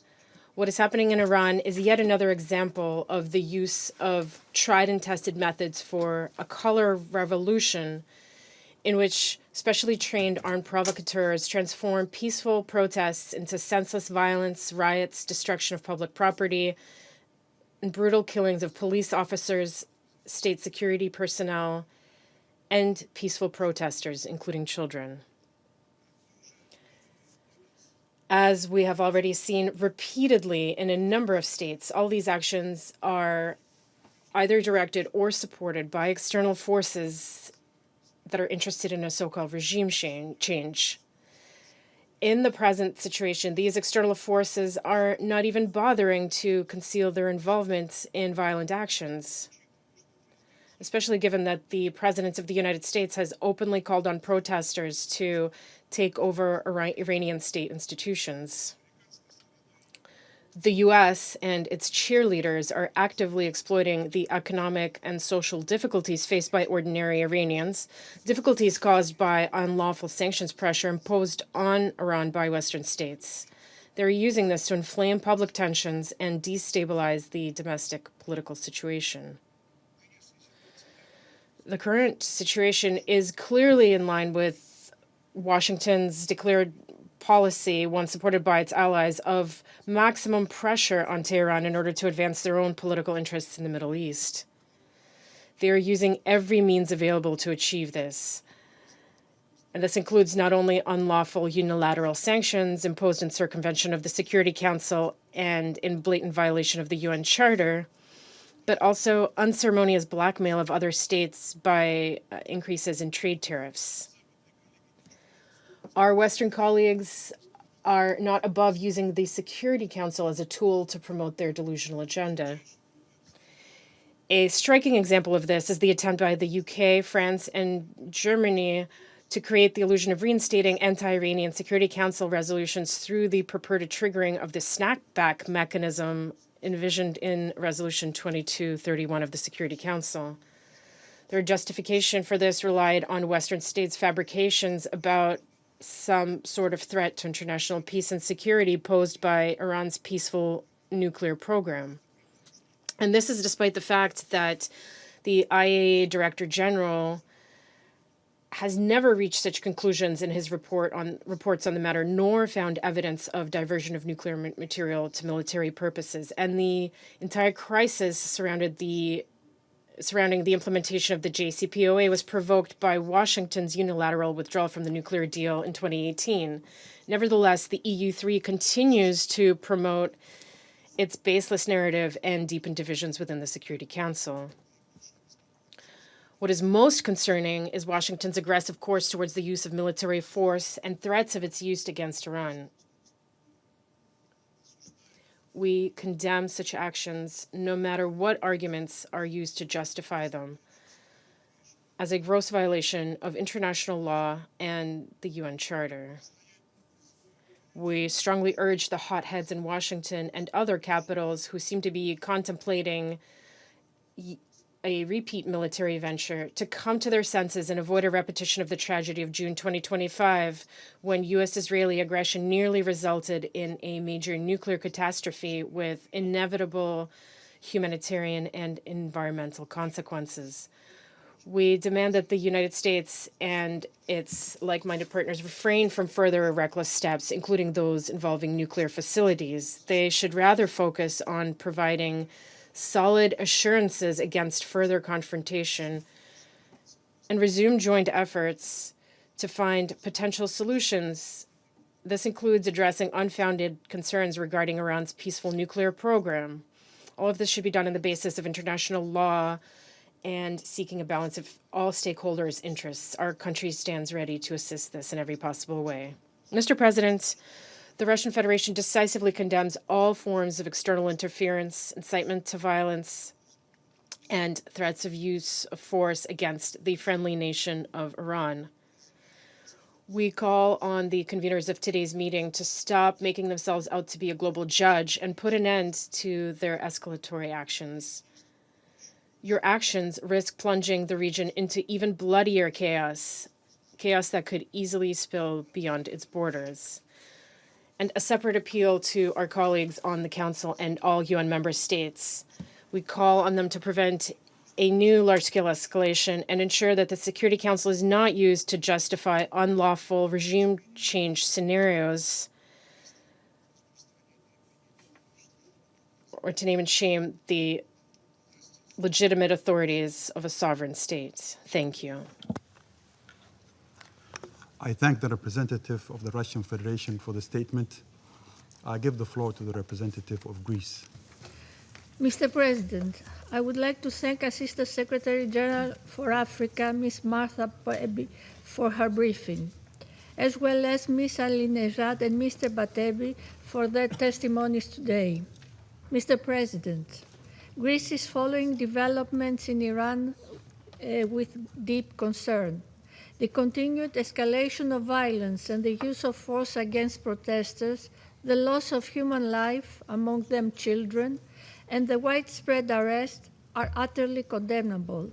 What is happening in Iran is yet another example of the use of tried and tested methods for a color revolution in which specially trained armed provocateurs transform peaceful protests into senseless violence, riots, destruction of public property, and brutal killings of police officers, state security personnel, and peaceful protesters, including children. As we have already seen repeatedly in a number of states, all these actions are either directed or supported by external forces that are interested in a so-called regime change. In the present situation, these external forces are not even bothering to conceal their involvement in violent actions, especially given that the President of the United States has openly called on protesters to take over Iranian state institutions. The US and its cheerleaders are actively exploiting the economic and social difficulties faced by ordinary Iranians, difficulties caused by unlawful sanctions pressure imposed on Iran by Western states. They're using this to inflame public tensions and destabilize the domestic political situation. The current situation is clearly in line with Washington's declared policy, one supported by its allies, of maximum pressure on Tehran in order to advance their own political interests in the Middle East. They are using every means available to achieve this. And this includes not only unlawful unilateral sanctions imposed in circumvention of the Security Council and in blatant violation of the UN Charter, but also unceremonious blackmail of other states by increases in trade tariffs. Our Western colleagues are not above using the Security Council as a tool to promote their delusional agenda. A striking example of this is the attempt by the UK, France, and Germany to create the illusion of reinstating anti-Iranian Security Council resolutions through the purported triggering of the snapback mechanism envisioned in Resolution 2231 of the Security Council. Their justification for this relied on Western states' fabrications about some sort of threat to international peace and security posed by Iran's peaceful nuclear program. And this is despite the fact that the IAEA Director General has never reached such conclusions in his reports on the matter, nor found evidence of diversion of nuclear material to military purposes. And the entire crisis surrounding the implementation of the JCPOA was provoked by Washington's unilateral withdrawal from the nuclear deal in 2018. Nevertheless, the EU3 continues to promote its baseless narrative and deepen divisions within the Security Council. What is most concerning is Washington's aggressive course towards the use of military force and threats of its use against Iran. We condemn such actions, no matter what arguments are used to justify them, as a gross violation of international law and the UN Charter. We strongly urge the hotheads in Washington and other capitals who seem to be contemplating a repeat military venture to come to their senses and avoid a repetition of the tragedy of June 2025, when U.S.-Israeli aggression nearly resulted in a major nuclear catastrophe with inevitable humanitarian and environmental consequences. We demand that the United States and its like-minded partners refrain from further reckless steps, including those involving nuclear facilities. They should rather focus on providing solid assurances against further confrontation and resume joint efforts to find potential solutions. This includes addressing unfounded concerns regarding Iran's peaceful nuclear program. All of this should be done on the basis of international law and seeking a balance of all stakeholders' interests. Our country stands ready to assist this in every possible way. Mr. President, the Russian Federation decisively condemns all forms of external interference, incitement to violence, and threats of use of force against the friendly nation of Iran. We call on the conveners of today's meeting to stop making themselves out to be a global judge and put an end to their escalatory actions. Your actions risk plunging the region into even bloodier chaos that could easily spill beyond its borders. And a separate appeal to our colleagues on the Council and all UN member states. We call on them to prevent a new large-scale escalation and ensure that the Security Council is not used to justify unlawful regime change scenarios or to name and shame the legitimate authorities of a sovereign state. Thank you. I thank the representative of the Russian Federation for the statement. I give the floor to the representative of Greece. Mr. President, I would like to thank Assistant Secretary General for Africa, Ms. Martha Pebi, for her briefing, as well as Ms. Alinejad and Mr. Batebi for their testimonies today. Mr. President, Greece is following developments in Iran with deep concern. The continued escalation of violence and the use of force against protesters, the loss of human life, among them children, and the widespread arrest are utterly condemnable.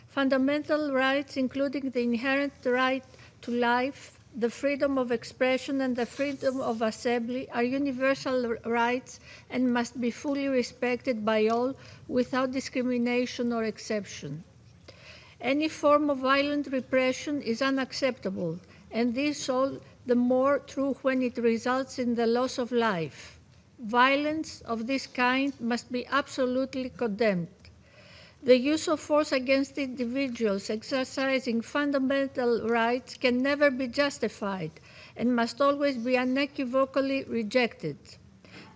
Fundamental rights, including the inherent right to life, the freedom of expression, and the freedom of assembly, are universal rights and must be fully respected by all without discrimination or exception. Any form of violent repression is unacceptable, and this all the more true when it results in the loss of life. Violence of this kind must be absolutely condemned. The use of force against individuals exercising fundamental rights can never be justified and must always be unequivocally rejected.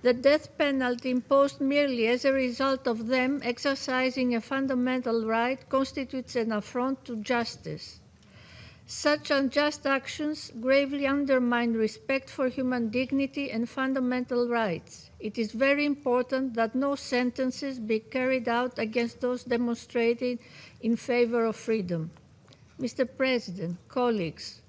The death penalty imposed merely as a result of them exercising a fundamental right constitutes an affront to justice. Such unjust actions gravely undermine respect for human dignity and fundamental rights. It is very important that no sentences be carried out against those demonstrating in favor of freedom. Mr. President, colleagues,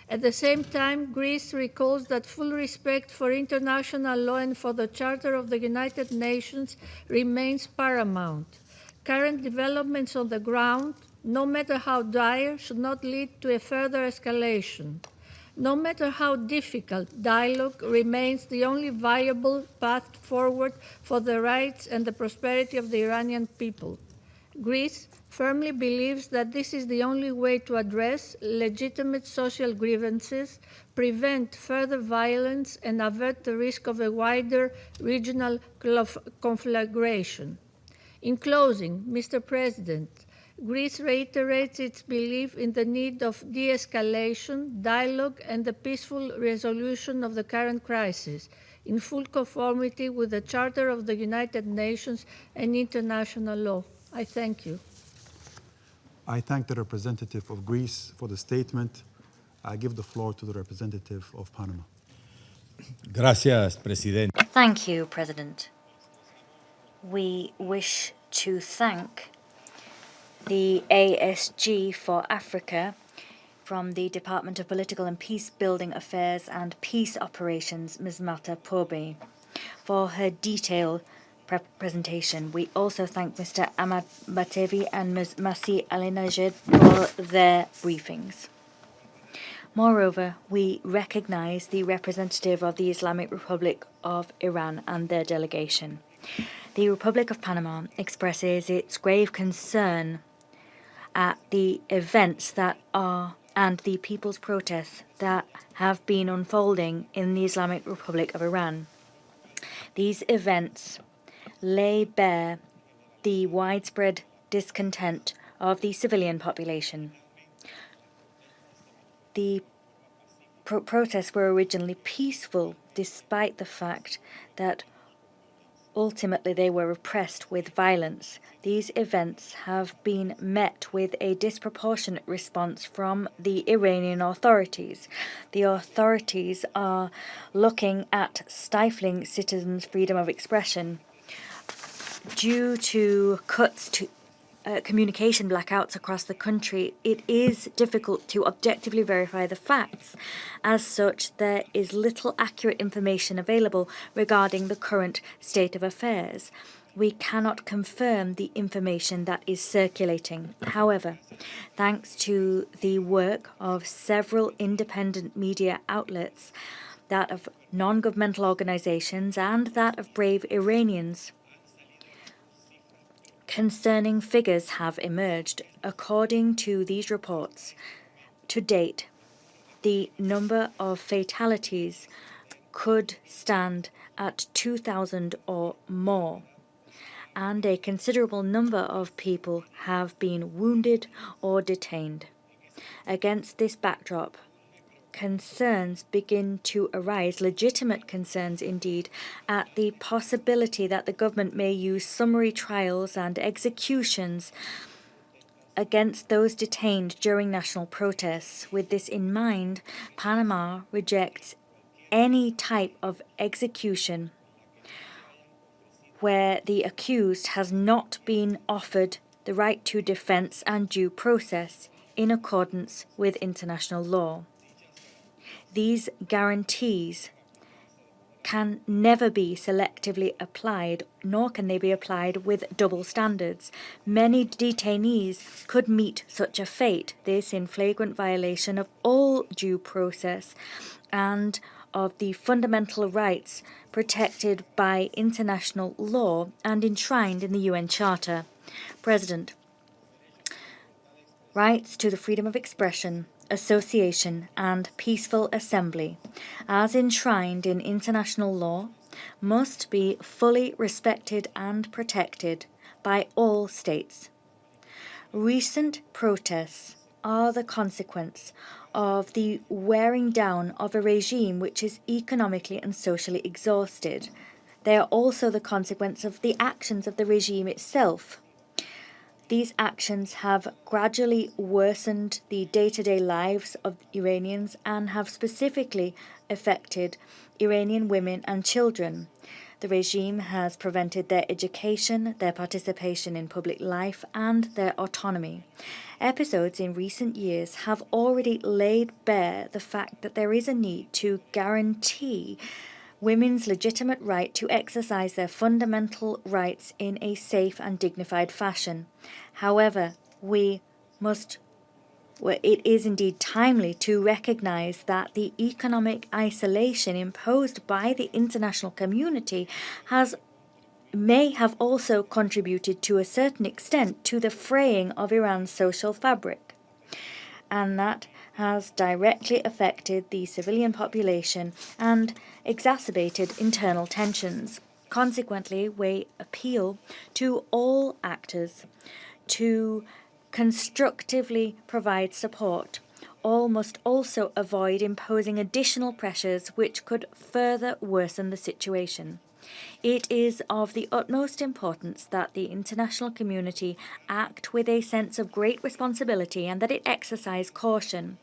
at the same time, Greece recalls that full respect for international law and for the Charter of the United Nations remains paramount. Current developments on the ground, no matter how dire, should not lead to a further escalation. No matter how difficult, dialogue remains the only viable path forward for the rights and the prosperity of the Iranian people. Greece firmly believes that this is the only way to address legitimate social grievances, prevent further violence, and avert the risk of a wider regional conflagration. In closing, Mr. President, Greece reiterates its belief in the need of de-escalation, dialogue, and the peaceful resolution of the current crisis, in full conformity with the Charter of the United Nations and international law. I thank you. I thank the representative of Greece for the statement. I give the floor to the representative of Panama. Gracias, Presidente. Thank you, President. We wish to thank the ASG for Africa from the Department of Political and Peace Building Affairs and Peace Operations, Ms. Marta Pobe, for her detailed presentation. We also thank Mr. Ahmad Batevi and Ms. Masi Alinejad for their briefings. Moreover, we recognize the representative of the Islamic Republic of Iran and their delegation. The Republic of Panama expresses its grave concern at the events that are and the people's protests that have been unfolding in the Islamic Republic of Iran. These events lay bare the widespread discontent of the civilian population. The protests were originally peaceful, despite the fact that ultimately they were repressed with violence. These events have been met with a disproportionate response from the Iranian authorities. The authorities are looking at stifling citizens' freedom of expression. Due to cuts to communication blackouts across the country, it is difficult to objectively verify the facts. As such, there is little accurate information available regarding the current state of affairs. We cannot confirm the information that is circulating. However, thanks to the work of several independent media outlets, that of non-governmental organizations, and that of brave Iranians. Concerning figures have emerged. According to these reports, to date, the number of fatalities could stand at 2,000 or more, and a considerable number of people have been wounded or detained. Against this backdrop, concerns begin to arise, legitimate concerns indeed, at the possibility that the government may use summary trials and executions against those detained during national protests. With this in mind, Panama rejects any type of execution where the accused has not been offered the right to defense and due process in accordance with international law. These guarantees can never be selectively applied, nor can they be applied with double standards. Many detainees could meet such a fate, this in flagrant violation of all due process and of the fundamental rights protected by international law and enshrined in the UN Charter. President, rights to the freedom of expression, association, and peaceful assembly, as enshrined in international law, must be fully respected and protected by all states. Recent protests are the consequence of the wearing down of a regime which is economically and socially exhausted. They are also the consequence of the actions of the regime itself. These actions have gradually worsened the day-to-day lives of Iranians and have specifically affected Iranian women and children. The regime has prevented their education, their participation in public life, and their autonomy. Episodes in recent years have already laid bare the fact that there is a need to guarantee women's legitimate right to exercise their fundamental rights in a safe and dignified fashion. However, it is indeed timely to recognize that the economic isolation imposed by the international community may have also contributed to a certain extent to the fraying of Iran's social fabric, and that has directly affected the civilian population and exacerbated internal tensions. Consequently, we appeal to all actors to constructively provide support. All must also avoid imposing additional pressures which could further worsen the situation. It is of the utmost importance that the international community act with a sense of great responsibility and that it exercise caution.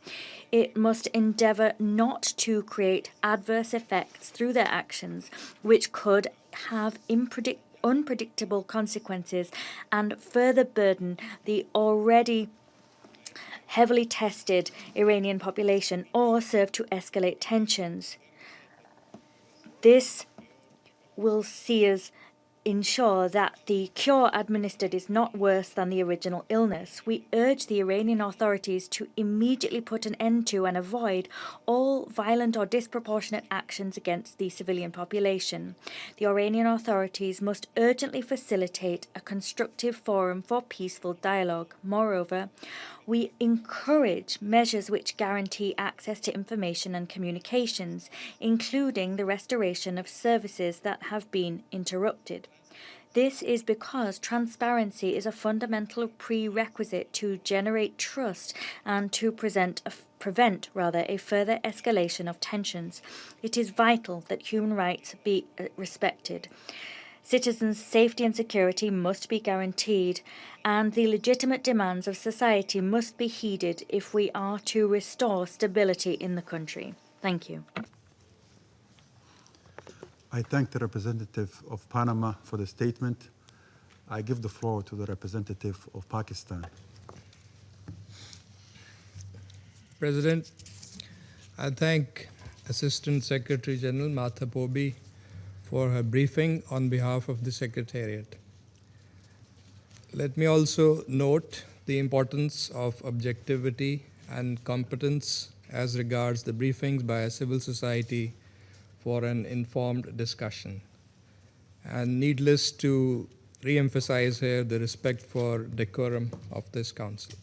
It must endeavour not to create adverse effects through their actions, which could have unpredictable consequences and further burden the already heavily tested Iranian population or serve to escalate tensions. This will see us ensure that the cure administered is not worse than the original illness. We urge the Iranian authorities to immediately put an end to and avoid all violent or disproportionate actions against the civilian population. The Iranian authorities must urgently facilitate a constructive forum for peaceful dialogue. Moreover, we encourage measures which guarantee access to information and communications, including the restoration of services that have been interrupted. This is because transparency is a fundamental prerequisite to generate trust and to prevent a further escalation of tensions. It is vital that human rights be respected. Citizens' safety and security must be guaranteed, and the legitimate demands of society must be heeded if we are to restore stability in the country. Thank you. I thank the representative of Panama for the statement. I give the floor to the representative of Pakistan. President, I thank Assistant Secretary General Martha Pobey for her briefing on behalf of the Secretariat. Let me also note the importance of objectivity and competence as regards the briefings by a civil society for an informed discussion. And needless to re-emphasize here the respect for decorum of this Council.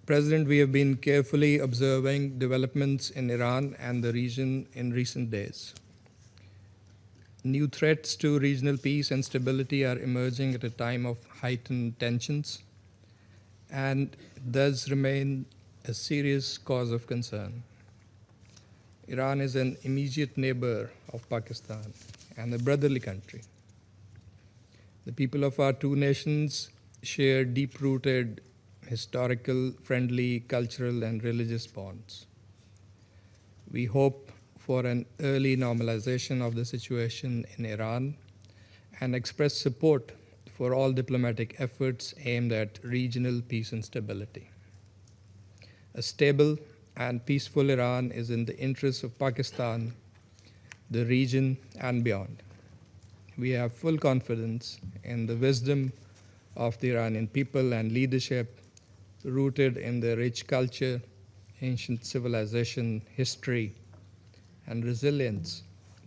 President, we have been carefully observing developments in Iran and the region in recent days. New threats to regional peace and stability are emerging at a time of heightened tensions and does remain a serious cause of concern. Iran is an immediate neighbor of Pakistan and a brotherly country. The people of our two nations share deep-rooted historical, friendly, cultural, and religious bonds. We hope for an early normalization of the situation in Iran and express support for all diplomatic efforts aimed at regional peace and stability. A stable and peaceful Iran is in the interests of Pakistan, the region, and beyond. We have full confidence in the wisdom of the Iranian people and leadership rooted in their rich culture, ancient civilization, history, and resilience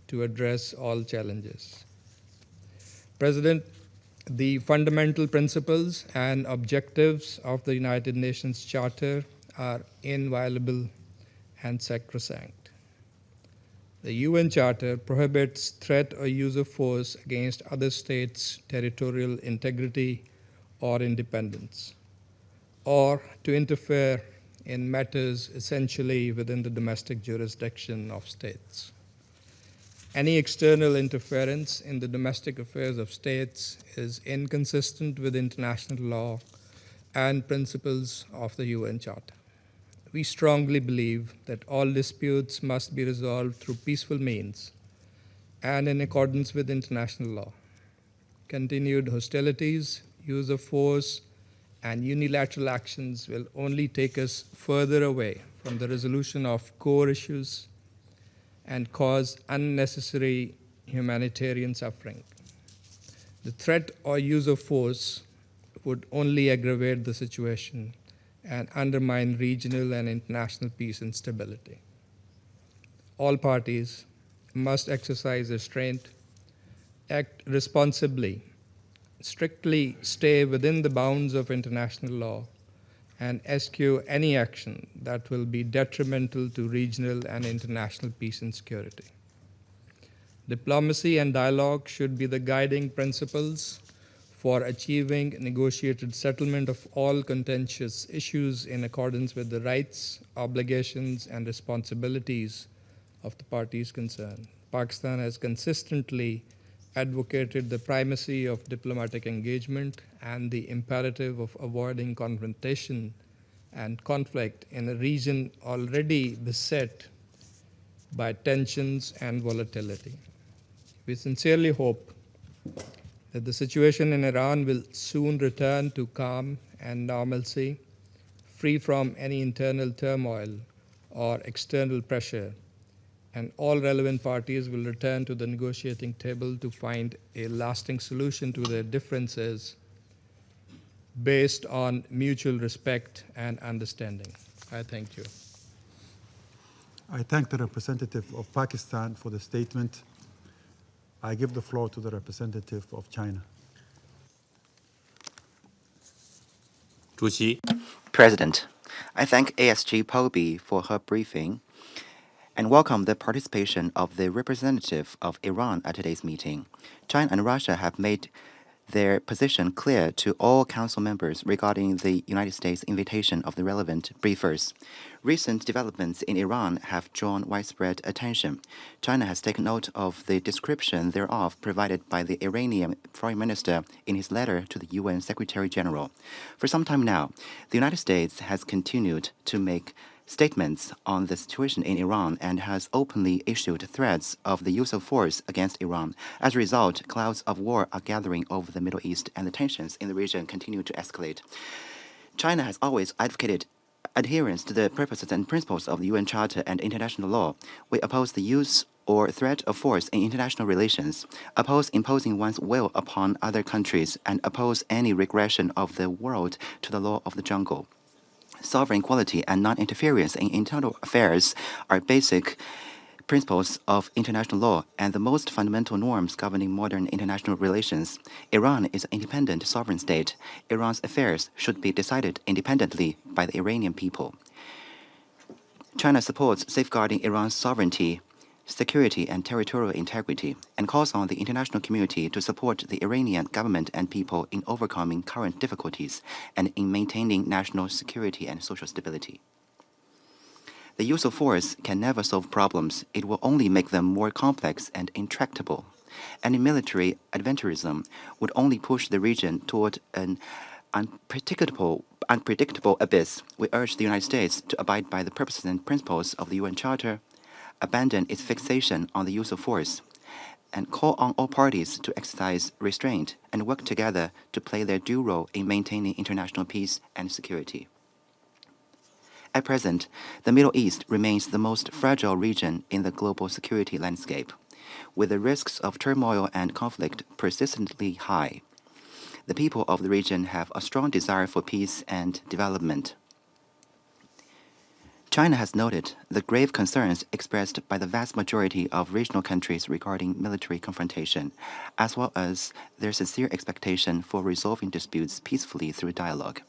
to address all challenges. President, the fundamental principles and objectives of the United Nations Charter are inviolable and sacrosanct. The UN Charter prohibits threat or use of force against other states' territorial integrity or independence, or to interfere in matters essentially within the domestic jurisdiction of states. Any external interference in the domestic affairs of states is inconsistent with international law and principles of the UN Charter. We strongly believe that all disputes must be resolved through peaceful means and in accordance with international law. Continued hostilities, use of force, and unilateral actions will only take us further away from the resolution of core issues and cause unnecessary humanitarian suffering. The threat or use of force would only aggravate the situation and undermine regional and international peace and stability. All parties must exercise restraint, act responsibly, strictly stay within the bounds of international law, and eschew any action that will be detrimental to regional and international peace and security. Diplomacy and dialogue should be the guiding principles for achieving negotiated settlement of all contentious issues in accordance with the rights, obligations, and responsibilities of the parties concerned. Pakistan has consistently advocated the primacy of diplomatic engagement and the imperative of avoiding confrontation and conflict in a region already beset by tensions and volatility. We sincerely hope that the situation in Iran will soon return to calm and normalcy, free from any internal turmoil or external pressure, and all relevant parties will return to the negotiating table to find a lasting solution to their differences based on mutual respect and understanding. I thank you. I thank the representative of Pakistan for the statement. I give the floor to the representative of China. President, I thank ASG14 for her briefing and welcome the participation of the representative of Iran at today's meeting. China and Russia have made their position clear to all Council members regarding the United States invitation of the relevant briefers. Recent developments in Iran have drawn widespread attention. China has taken note of the description thereof provided by the Iranian Foreign Minister in his letter to the UN Secretary General. For some time now, the United States has continued to make statements on the situation in Iran and has openly issued threats of the use of force against Iran. As a result, clouds of war are gathering over the Middle East and the tensions in the region continue to escalate. China has always advocated adherence to the purposes and principles of the UN Charter and international law. We oppose the use or threat of force in international relations, oppose imposing one's will upon other countries, and oppose any regression of the world to the law of the jungle. Sovereign equality and non-interference in internal affairs are basic principles of international law and the most fundamental norms governing modern international relations. Iran is an independent sovereign state. Iran's affairs should be decided independently by the Iranian people. China supports safeguarding Iran's sovereignty, security, and territorial integrity, and calls on the international community to support the Iranian government and people in overcoming current difficulties and in maintaining national security and social stability. The use of force can never solve problems. It will only make them more complex and intractable. Any military adventurism would only push the region toward an unpredictable abyss. We urge the United States to abide by the purposes and principles of the UN Charter, abandon its fixation on the use of force, and call on all parties to exercise restraint and work together to play their due role in maintaining international peace and security. At present, the Middle East remains the most fragile region in the global security landscape, with the risks of turmoil and conflict persistently high. The people of the region have a strong desire for peace and development. China has noted the grave concerns expressed by the vast majority of regional countries regarding military confrontation, as well as their sincere expectation for resolving disputes peacefully through dialogue.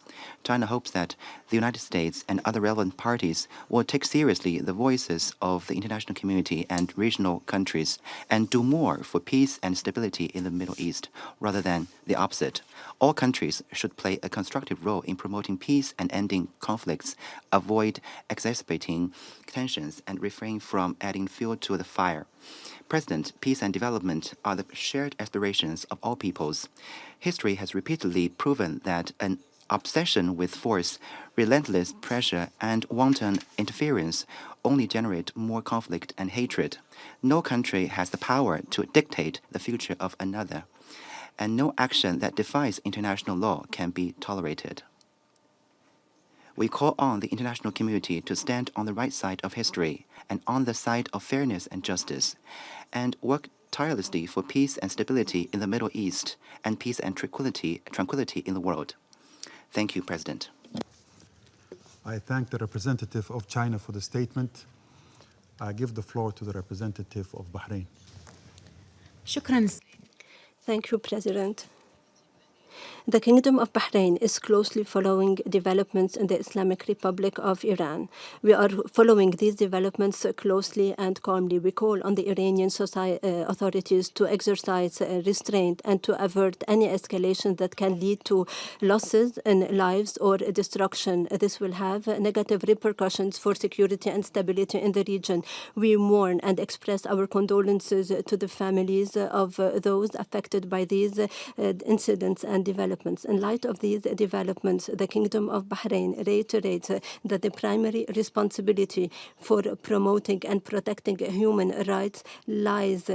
China hopes that the United States and other relevant parties will take seriously the voices of the international community and regional countries and do more for peace and stability in the Middle East, rather than the opposite. All countries should play a constructive role in promoting peace and ending conflicts, avoid exacerbating tensions, and refrain from adding fuel to the fire. President, peace and development are the shared aspirations of all peoples. History has repeatedly proven that an obsession with force, relentless pressure, and wanton interference only generate more conflict and hatred. No country has the power to dictate the future of another, and no action that defies international law can be tolerated. We call on the international community to stand on the right side of history and on the side of fairness and justice, and work tirelessly for peace and stability in the Middle East and peace and tranquility in the world. Thank you, President. I thank the representative of China for the statement. I give the floor to the representative of Bahrain. Thank you, President. The Kingdom of Bahrain is closely following developments in the Islamic Republic of Iran. We are following these developments closely and calmly. We call on the Iranian authorities to exercise restraint and to avert any escalation that can lead to losses in lives or destruction. This will have negative repercussions for security and stability in the region. We mourn and express our condolences to the families of those affected by these incidents and developments. In light of these developments, the Kingdom of Bahrain reiterates that the primary responsibility for promoting and protecting human rights lies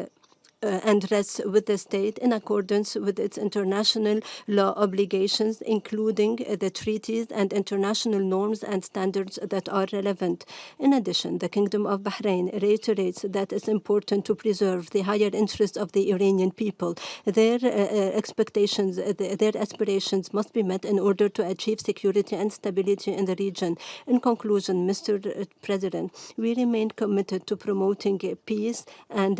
and rests with the state in accordance with its international law obligations, including the treaties and international norms and standards that are relevant. In addition, the Kingdom of Bahrain reiterates that it's important to preserve the higher interests of the Iranian people. Their expectations, their aspirations must be met in order to achieve security and stability in the region. In conclusion, Mr. President, we remain committed to promoting peace and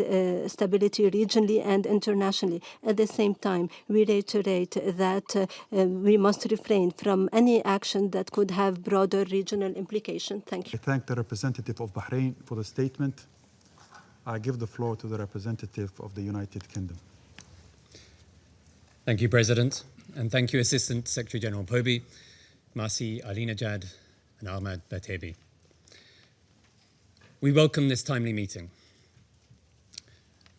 stability regionally and internationally. At the same time, we reiterate that we must refrain from any action that could have broader regional implications. Thank you. I thank the representative of Bahrain for the statement. I give the floor to the representative of the United Kingdom. Thank you, President, and thank you, Assistant Secretary General Pobi, Masih Alinejad, and Ahmad Batebi. We welcome this timely meeting.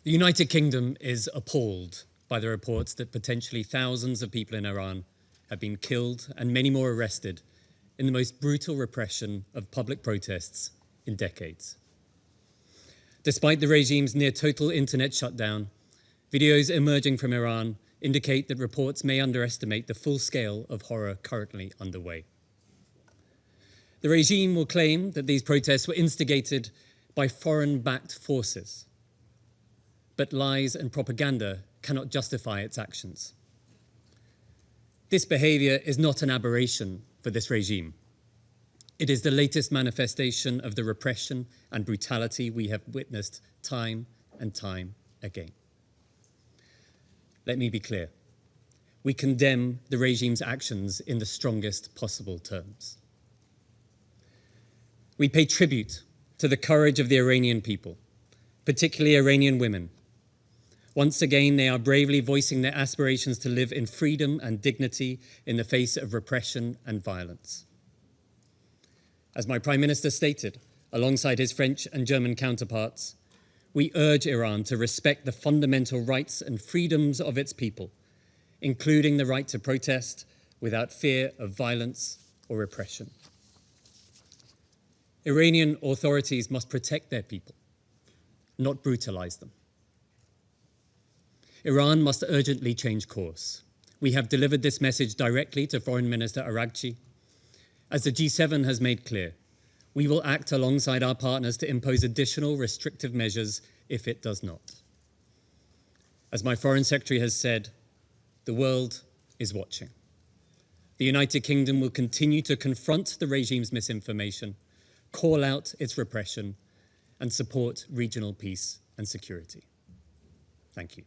The United Kingdom is appalled by the reports that potentially thousands of people in Iran have been killed and many more arrested in the most brutal repression of public protests in decades. Despite the regime's near-total internet shutdown, videos emerging from Iran indicate that reports may underestimate the full scale of horror currently underway. The regime will claim that these protests were instigated by foreign-backed forces, but lies and propaganda cannot justify its actions. This behavior is not an aberration for this regime. It is the latest manifestation of the repression and brutality we have witnessed time and time again. Let me be clear. We condemn the regime's actions in the strongest possible terms. We pay tribute to the courage of the Iranian people, particularly Iranian women. Once again, they are bravely voicing their aspirations to live in freedom and dignity in the face of repression and violence. As my Prime Minister stated, alongside his French and German counterparts, we urge Iran to respect the fundamental rights and freedoms of its people, including the right to protest without fear of violence or repression. Iranian authorities must protect their people, not brutalize them. Iran must urgently change course. We have delivered this message directly to Foreign Minister Araghchi. As the G7 has made clear, we will act alongside our partners to impose additional restrictive measures if it does not. As my Foreign Secretary has said, the world is watching. The United Kingdom will continue to confront the regime's misinformation, call out its repression, and support regional peace and security. Thank you.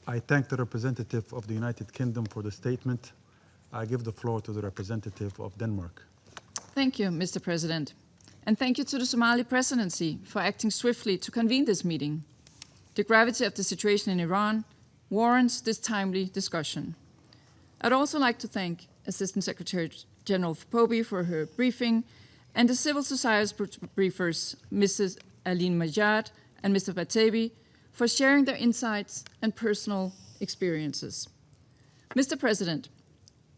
I thank the representative of the United Kingdom for the statement. I give the floor to the representative of Denmark. Thank you, Mr. President. And thank you to the Somali presidency for acting swiftly to convene this meeting. The gravity of the situation in Iran warrants this timely discussion. I'd also like to thank Assistant Secretary General Pobi for her briefing and the civil society briefers, Mrs. Aline Majad and Mr. Batebi, for sharing their insights and personal experiences. Mr. President,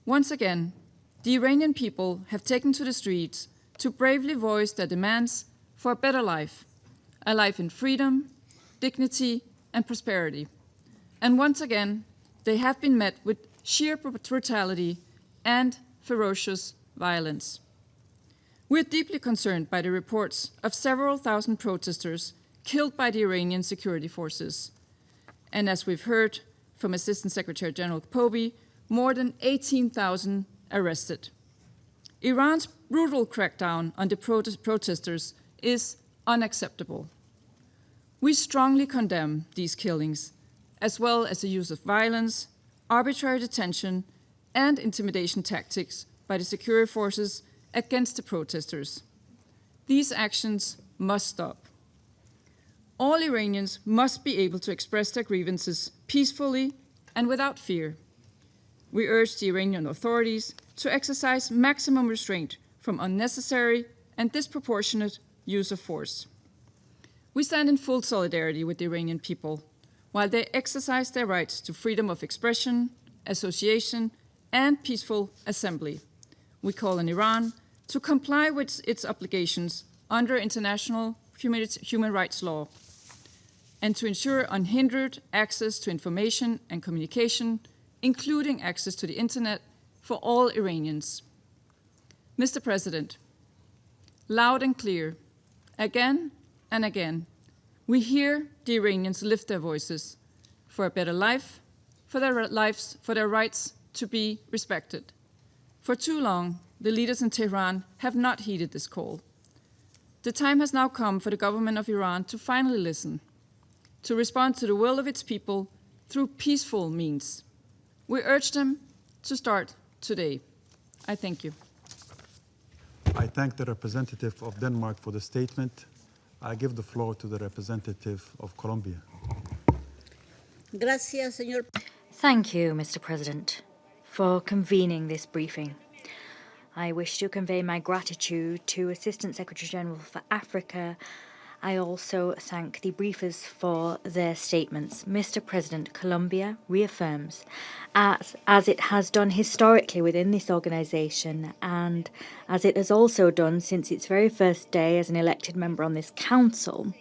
once again, the Iranian people have taken to the streets to bravely voice their demands for a better life, a life in freedom, dignity, and prosperity. And once again, they have been met with sheer brutality and ferocious violence. We're deeply concerned by the reports of several thousand protesters killed by the Iranian security forces. And as we've heard from Assistant Secretary General Pobi, more than 18,000 arrested. Iran's brutal crackdown on the protesters is unacceptable. We strongly condemn these killings, as well as the use of violence, arbitrary detention, and intimidation tactics by the security forces against the protesters. These actions must stop. All Iranians must be able to express their grievances peacefully and without fear. We urge the Iranian authorities to exercise maximum restraint from unnecessary and disproportionate use of force. We stand in full solidarity with the Iranian people while they exercise their rights to freedom of expression, association, and peaceful assembly. We call on Iran to comply with its obligations under international human rights law and to ensure unhindered access to information and communication, including access to the internet, for all Iranians. Mr. President, loud and clear, again and again, we hear the Iranians lift their voices for a better life, for their lives, for their rights to be respected. For too long, the leaders in Tehran have not heeded this call. The time has now come for the government of Iran to finally listen, to respond to the will of its people through peaceful means. We urge them to start today. I thank you. I thank the representative of Denmark for the statement. I give the floor to the representative of Colombia. Gracias, señor. Thank you, Mr. President, for convening this briefing. I wish to convey my gratitude to Assistant Secretary General for Africa. I also thank the briefers for their statements. Mr. President, Colombia reaffirms, as it has done historically within this organisation and as it has also done since its very first day as an elected member on this council,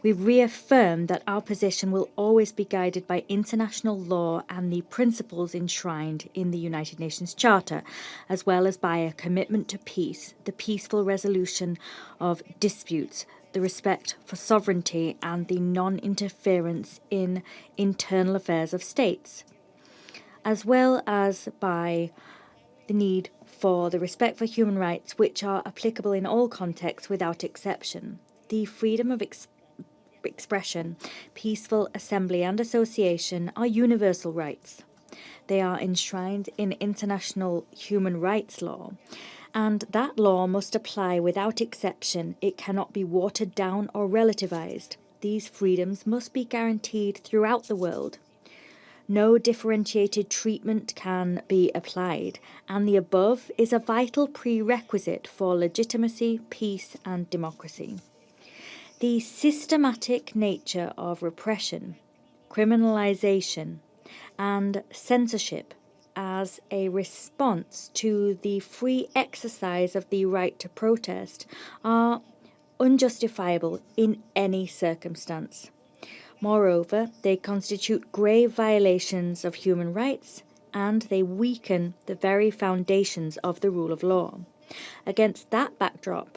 we reaffirm that our position will always be guided by international law and the principles enshrined in the United Nations Charter, as well as by a commitment to peace, the peaceful resolution of disputes, the respect for sovereignty and the non-interference in internal affairs of states, as well as by the need for the respect for human rights, which are applicable in all contexts without exception. The freedom of expression, peaceful assembly and association are universal rights. They are enshrined in international human rights law, and that law must apply without exception. It cannot be watered down or relativized. These freedoms must be guaranteed throughout the world. No differentiated treatment can be applied, and the above is a vital prerequisite for legitimacy, peace, and democracy. The systematic nature of repression, criminalization, and censorship as a response to the free exercise of the right to protest are unjustifiable in any circumstance. Moreover, they constitute grave violations of human rights, and they weaken the very foundations of the rule of law. Against that backdrop,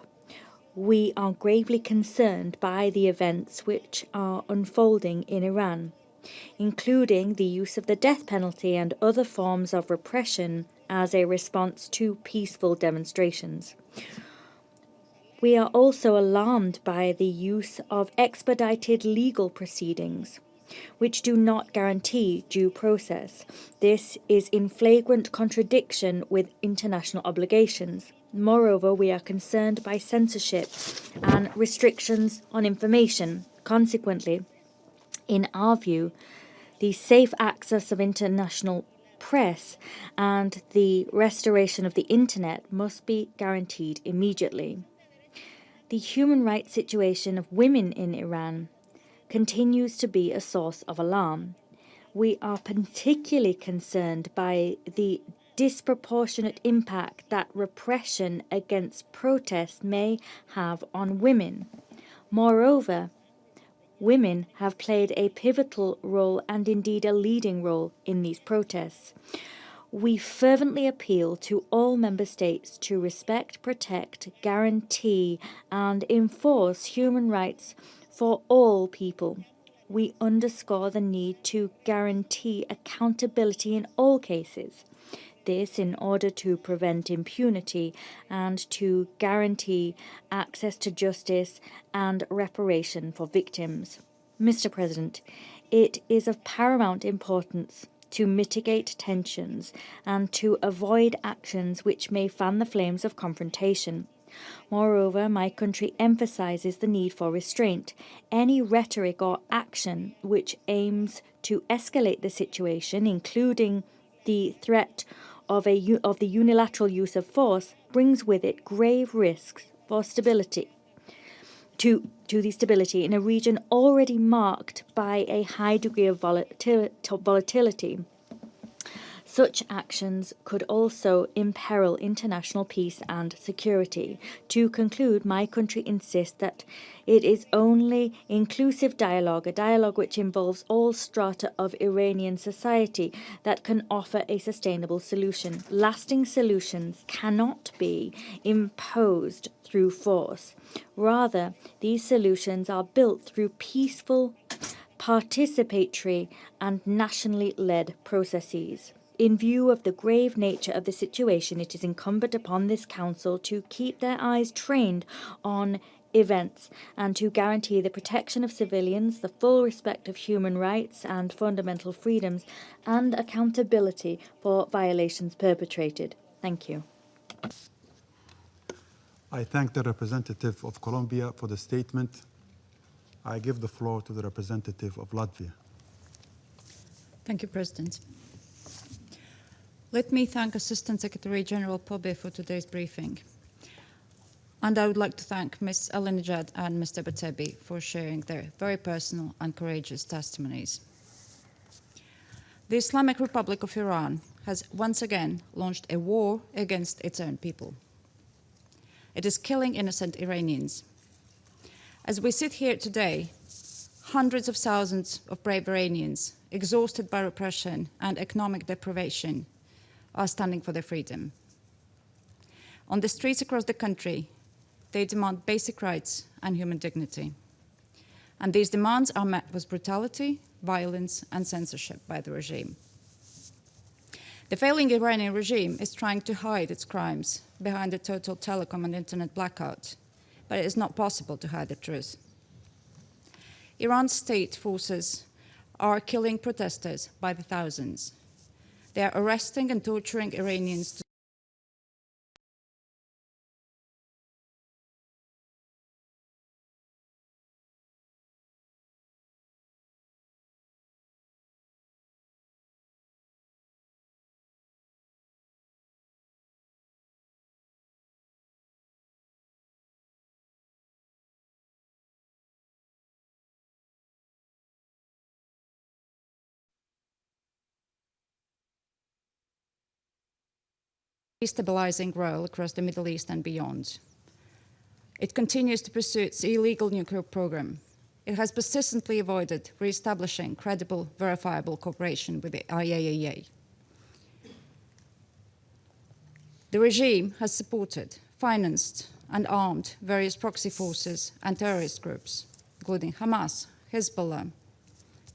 we are gravely concerned by the events which are unfolding in Iran, including the use of the death penalty and other forms of repression as a response to peaceful demonstrations. We are also alarmed by the use of expedited legal proceedings, which do not guarantee due process. This is in flagrant contradiction with international obligations. Moreover, we are concerned by censorship and restrictions on information. Consequently, in our view, the safe access of international press and the restoration of the internet must be guaranteed immediately. The human rights situation of women in Iran continues to be a source of alarm. We are particularly concerned by the disproportionate impact that repression against protests may have on women. Moreover, women have played a pivotal role and indeed a leading role in these protests. We fervently appeal to all member states to respect, protect, guarantee, and enforce human rights for all people. We underscore the need to guarantee accountability in all cases. This in order to prevent impunity and to guarantee access to justice and reparation for victims. Mr. President, it is of paramount importance to mitigate tensions and to avoid actions which may fan the flames of confrontation. Moreover, my country emphasizes the need for restraint. Any rhetoric or action which aims to escalate the situation, including the threat of the unilateral use of force, brings with it grave risks for stability. To the stability in a region already marked by a high degree of volatility. Such actions could also imperil international peace and security. To conclude, my country insists that it is only inclusive dialogue, a dialogue which involves all strata of Iranian society, that can offer a sustainable solution. Lasting solutions cannot be imposed through force. Rather, these solutions are built through peaceful, participatory, and nationally led processes. In view of the grave nature of the situation, it is incumbent upon this Council to keep their eyes trained on events and to guarantee the protection of civilians, the full respect of human rights and fundamental freedoms, and accountability for violations perpetrated. Thank you. I thank the representative of Colombia for the statement. I give the floor to the representative of Latvia. Thank you, President. Let me thank Assistant Secretary General Pobe for today's briefing. And I would like to thank Ms. Alinejad and Mr. Batebi for sharing their very personal and courageous testimonies. The Islamic Republic of Iran has once again launched a war against its own people. It is killing innocent Iranians. As we sit here today, hundreds of thousands of brave Iranians, exhausted by repression and economic deprivation, are standing for their freedom. On the streets across the country, they demand basic rights and human dignity. And these demands are met with brutality, violence, and censorship by the regime. The failing Iranian regime is trying to hide its crimes behind the total telecom and internet blackout, but it is not possible to hide the truth. Iran's state forces are killing protesters by the thousands. They are arresting and torturing Iranians. Destabilizing role across the Middle East and beyond. It continues to pursue its illegal nuclear program. It has persistently avoided re-establishing credible, verifiable cooperation with the IAEA. The regime has supported, financed, and armed various proxy forces and terrorist groups, including Hamas, Hezbollah,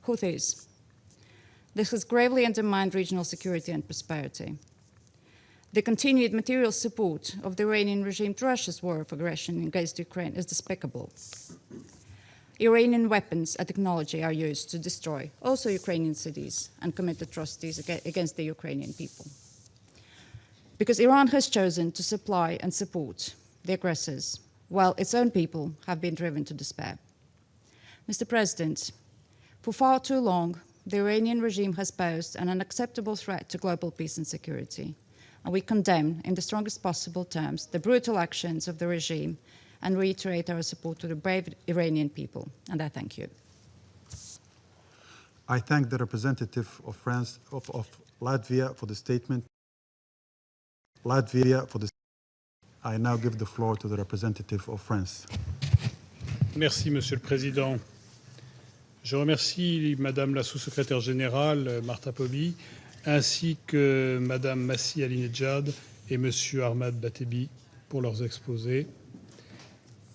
Houthis. This has gravely undermined regional security and prosperity. The continued material support of the Iranian regime to Russia's war of aggression against Ukraine is despicable. Iranian weapons and technology are used to destroy also Ukrainian cities and commit atrocities against the Ukrainian people. Because Iran has chosen to supply and support the aggressors, while its own people have been driven to despair. Mr. President, for far too long, the Iranian regime has posed an unacceptable threat to global peace and security. And we condemn, in the strongest possible terms, the brutal actions of the regime and reiterate our support to the brave Iranian people. And I thank you. I thank the representative of France, of Latvia for the statement. I now give the floor to the representative of France. Merci, Monsieur le Président. Je remercie Madame la sous-secrétaire générale, Martha Pobby, ainsi que Madame Massi Alinejad et Monsieur Ahmad Batebi pour leurs exposés.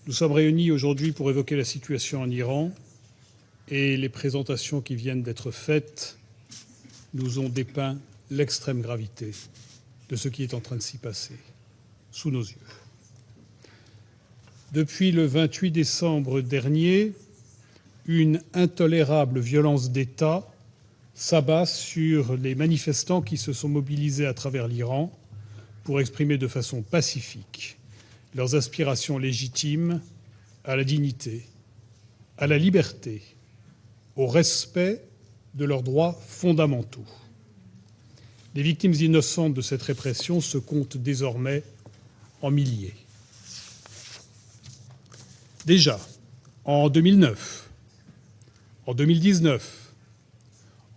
Nous sommes réunis aujourd'hui pour évoquer la situation en Iran et les présentations qui viennent d'être faites nous ont dépeint l'extrême gravité de ce qui est en train de s'y passer sous nos yeux. Depuis le 28 décembre dernier, une intolérable violence d'État s'abat sur les manifestants qui se sont mobilisés à travers l'Iran pour exprimer de façon pacifique leurs aspirations légitimes à la dignité, à la liberté, au respect de leurs droits fondamentaux. Les victimes innocentes de cette répression se comptent désormais en milliers. Déjà, en 2009, en 2019,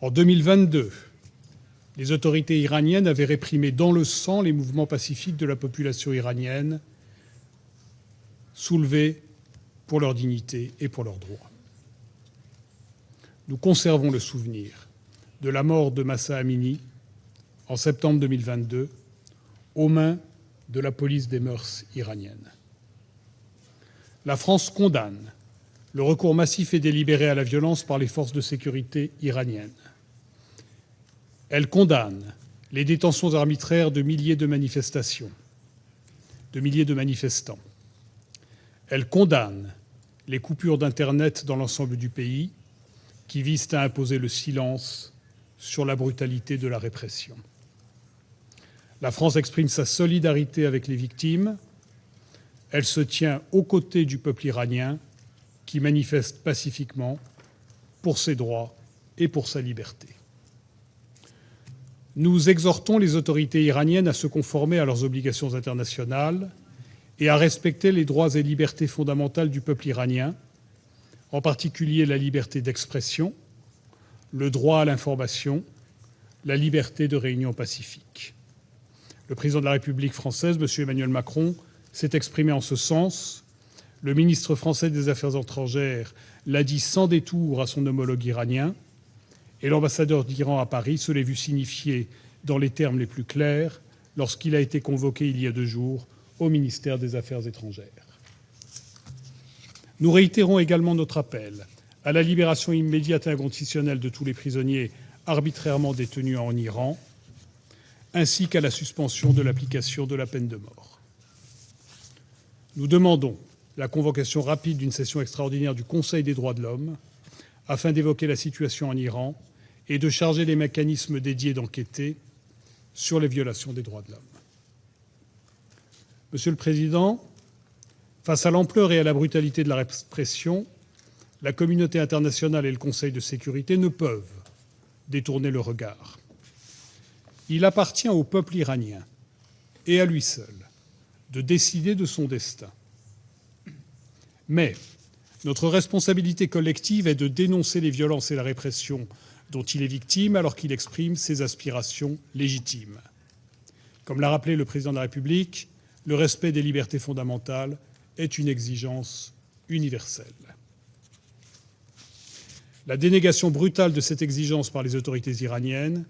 en 2022, les autorités iraniennes avaient réprimé dans le sang les mouvements pacifiques de la population iranienne, soulevés pour leur dignité et pour leurs droits. Nous conservons le souvenir de la mort de Mahsa Amini en septembre 2022 aux mains de la police des mœurs iranienne. La France condamne le recours massif et délibéré à la violence par les forces de sécurité iraniennes. Elle condamne les détentions arbitraires de milliers de manifestations, de milliers de manifestants. Elle condamne les coupures d'Internet dans l'ensemble du pays qui visent à imposer le silence sur la brutalité de la répression. La France exprime sa solidarité avec les victimes. Elle se tient aux côtés du peuple iranien qui manifeste pacifiquement pour ses droits et pour sa liberté. Nous exhortons les autorités iraniennes à se conformer à leurs obligations internationales et à respecter les droits et libertés fondamentales du peuple iranien, en particulier la liberté d'expression, le droit à l'information, la liberté de réunion pacifique. Le président de la République française, M. Emmanuel Macron, s'est exprimé en ce sens. Le ministre français des Affaires étrangères l'a dit sans détour à son homologue iranien, et l'ambassadeur d'Iran à Paris se l'est vu signifier dans les termes les plus clairs lorsqu'il a été convoqué il y a 2 jours au ministère des Affaires étrangères. Nous réitérons également notre appel à la libération immédiate et inconditionnelle de tous les prisonniers arbitrairement détenus en Iran. ainsi qu'à la suspension de l'application de la peine de mort. Nous demandons la convocation rapide d'une session extraordinaire du Conseil des droits de l'homme afin d'évoquer la situation en Iran et de charger les mécanismes dédiés d'enquêter sur les violations des droits de l'homme. Monsieur le Président, face à l'ampleur et à la brutalité de la répression, la communauté internationale et le Conseil de sécurité ne peuvent détourner le regard. Il appartient au peuple iranien, et à lui seul, de décider de son destin. Mais notre responsabilité collective est de dénoncer les violences et la répression dont il est victime alors qu'il exprime ses aspirations légitimes. Comme l'a rappelé le Président de la République, le respect des libertés fondamentales est une exigence universelle. La dénégation brutale de cette exigence par les autorités iraniennes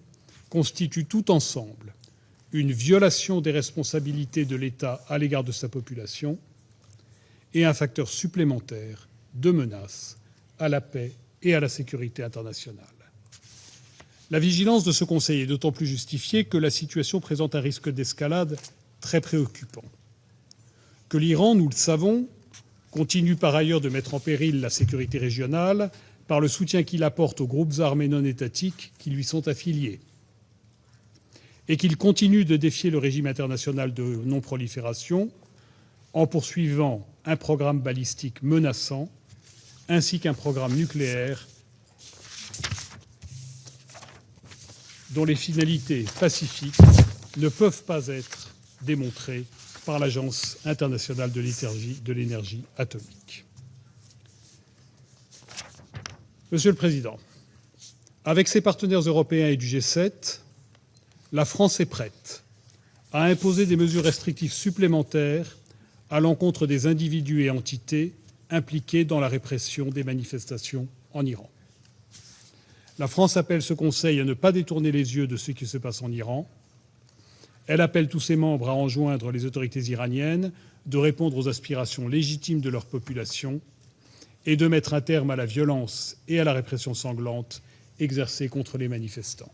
constitue tout ensemble une violation des responsabilités de l'État à l'égard de sa population et un facteur supplémentaire de menace à la paix et à la sécurité internationale. La vigilance de ce Conseil est d'autant plus justifiée que la situation présente un risque d'escalade très préoccupant. Que l'Iran, nous le savons, continue par ailleurs de mettre en péril la sécurité régionale par le soutien qu'il apporte aux groupes armés non étatiques qui lui sont affiliés, et qu'il continue de défier le régime international de non-prolifération en poursuivant un programme balistique menaçant ainsi qu'un programme nucléaire dont les finalités pacifiques ne peuvent pas être démontrées par l'Agence internationale de l'énergie atomique. Monsieur le Président, avec ses partenaires européens et du G7, la France est prête à imposer des mesures restrictives supplémentaires à l'encontre des individus et entités impliqués dans la répression des manifestations en Iran. La France appelle ce Conseil à ne pas détourner les yeux de ce qui se passe en Iran. Elle appelle tous ses membres à enjoindre les autorités iraniennes de répondre aux aspirations légitimes de leur population et de mettre un terme à la violence et à la répression sanglante exercée contre les manifestants.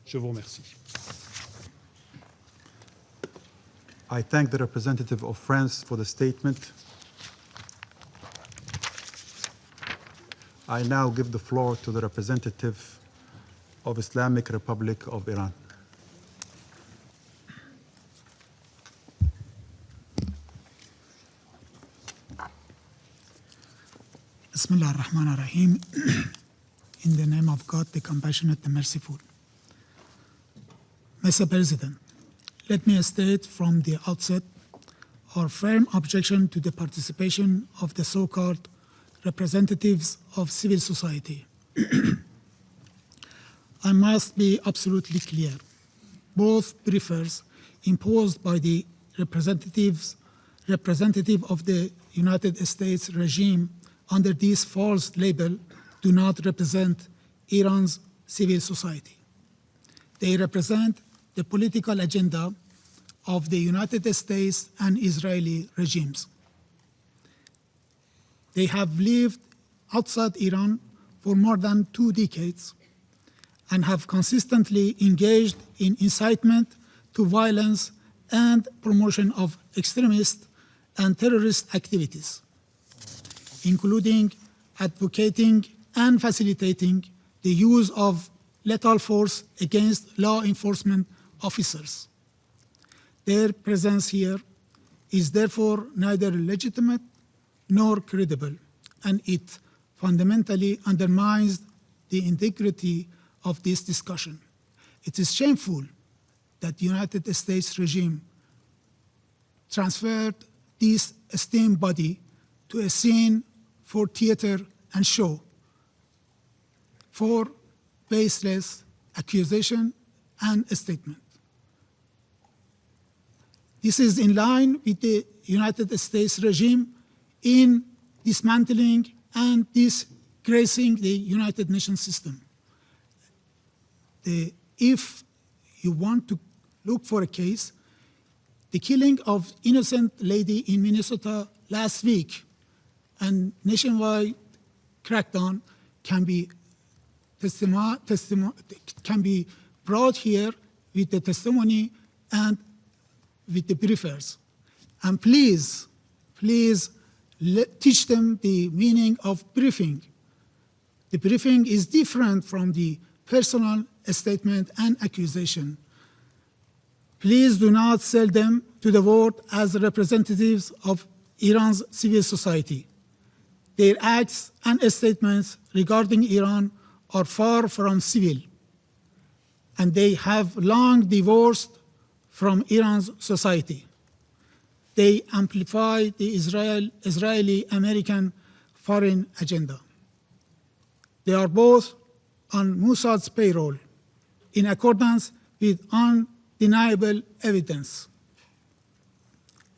Je vous remercie. I thank the representative of France for the statement. I now give the floor to the representative of Islamic Republic of Iran. Bismillah ar-Rahman ar-Rahim. In the name of God, the compassionate, the merciful. Mr. President, let me state from the outset our firm objection to the participation of the so-called representatives of civil society. I must be absolutely clear. Both briefers imposed by the representative of the United States regime under this false label do not represent Iran's civil society. They represent the political agenda of the United States and Israeli regimes. They have lived outside Iran for more than 2 decades and have consistently engaged in incitement to violence and promotion of extremist and terrorist activities, including advocating and facilitating the use of lethal force against law enforcement officers. Their presence here is therefore neither legitimate nor credible, and it fundamentally undermines the integrity of this discussion. It is shameful that the United States regime transferred this esteemed body to a scene for theater and show, for baseless accusation and statement. This is in line with the United States regime in dismantling and disgracing the United Nations system. If you want to look for a case, the killing of innocent lady in Minnesota last week and nationwide crackdown can be brought here with the testimony and with the briefers. And please teach them the meaning of briefing. The briefing is different from the personal statement and accusation. Please do not sell them to the world as representatives of Iran's civil society. Their acts and statements regarding Iran are far from civil, and they have long divorced from Iran's society. They amplify the Israeli-American foreign agenda. They are both on Mossad's payroll in accordance with undeniable evidence.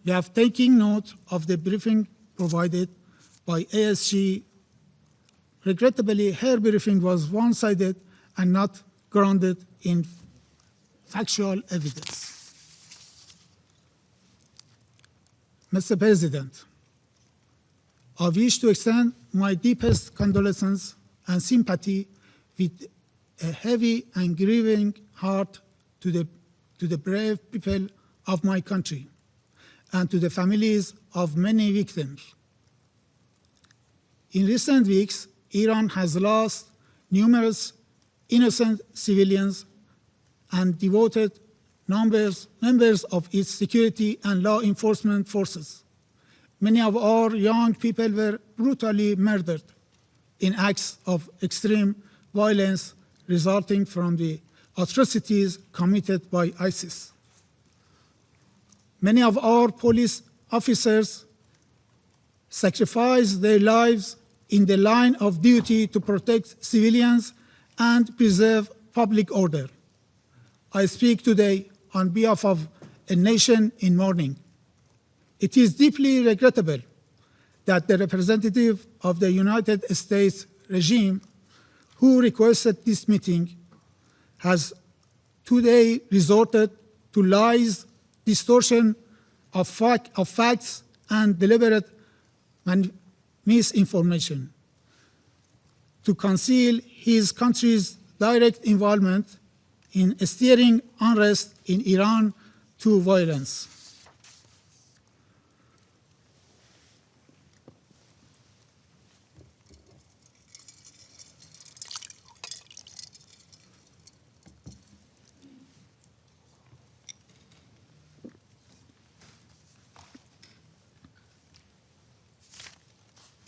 We have taken note of the briefing provided by ASG. Regrettably, her briefing was one-sided and not grounded in factual evidence. Mr. President, I wish to extend my deepest condolences and sympathy with a heavy and grieving heart to the brave people of my country and to the families of many victims. In recent weeks, Iran has lost numerous innocent civilians and devoted members of its security and law enforcement forces. Many of our young people were brutally murdered in acts of extreme violence resulting from the atrocities committed by ISIS. Many of our police officers sacrificed their lives in the line of duty to protect civilians and preserve public order. I speak today on behalf of a nation in mourning. It is deeply regrettable that the representative of the United States regime who requested this meeting has today resorted to lies, distortion of facts, and deliberate misinformation to conceal his country's direct involvement in steering unrest in Iran to violence.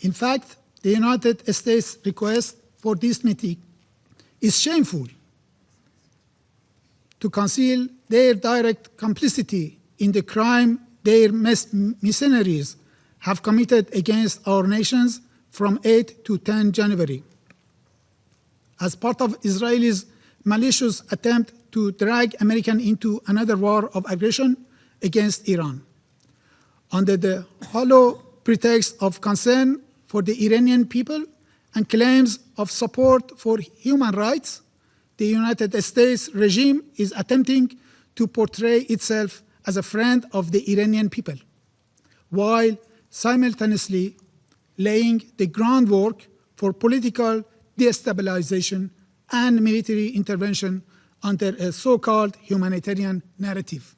In fact, the United States request for this meeting is shameful. To conceal their direct complicity in the crime their mercenaries have committed against our nations from 8 to 10 January. As part of Israel's malicious attempt to drag America into another war of aggression against Iran. Under the hollow pretext of concern for the Iranian people and claims of support for human rights, the United States regime is attempting to portray itself as a friend of the Iranian people, while simultaneously laying the groundwork for political destabilization and military intervention under a so-called humanitarian narrative.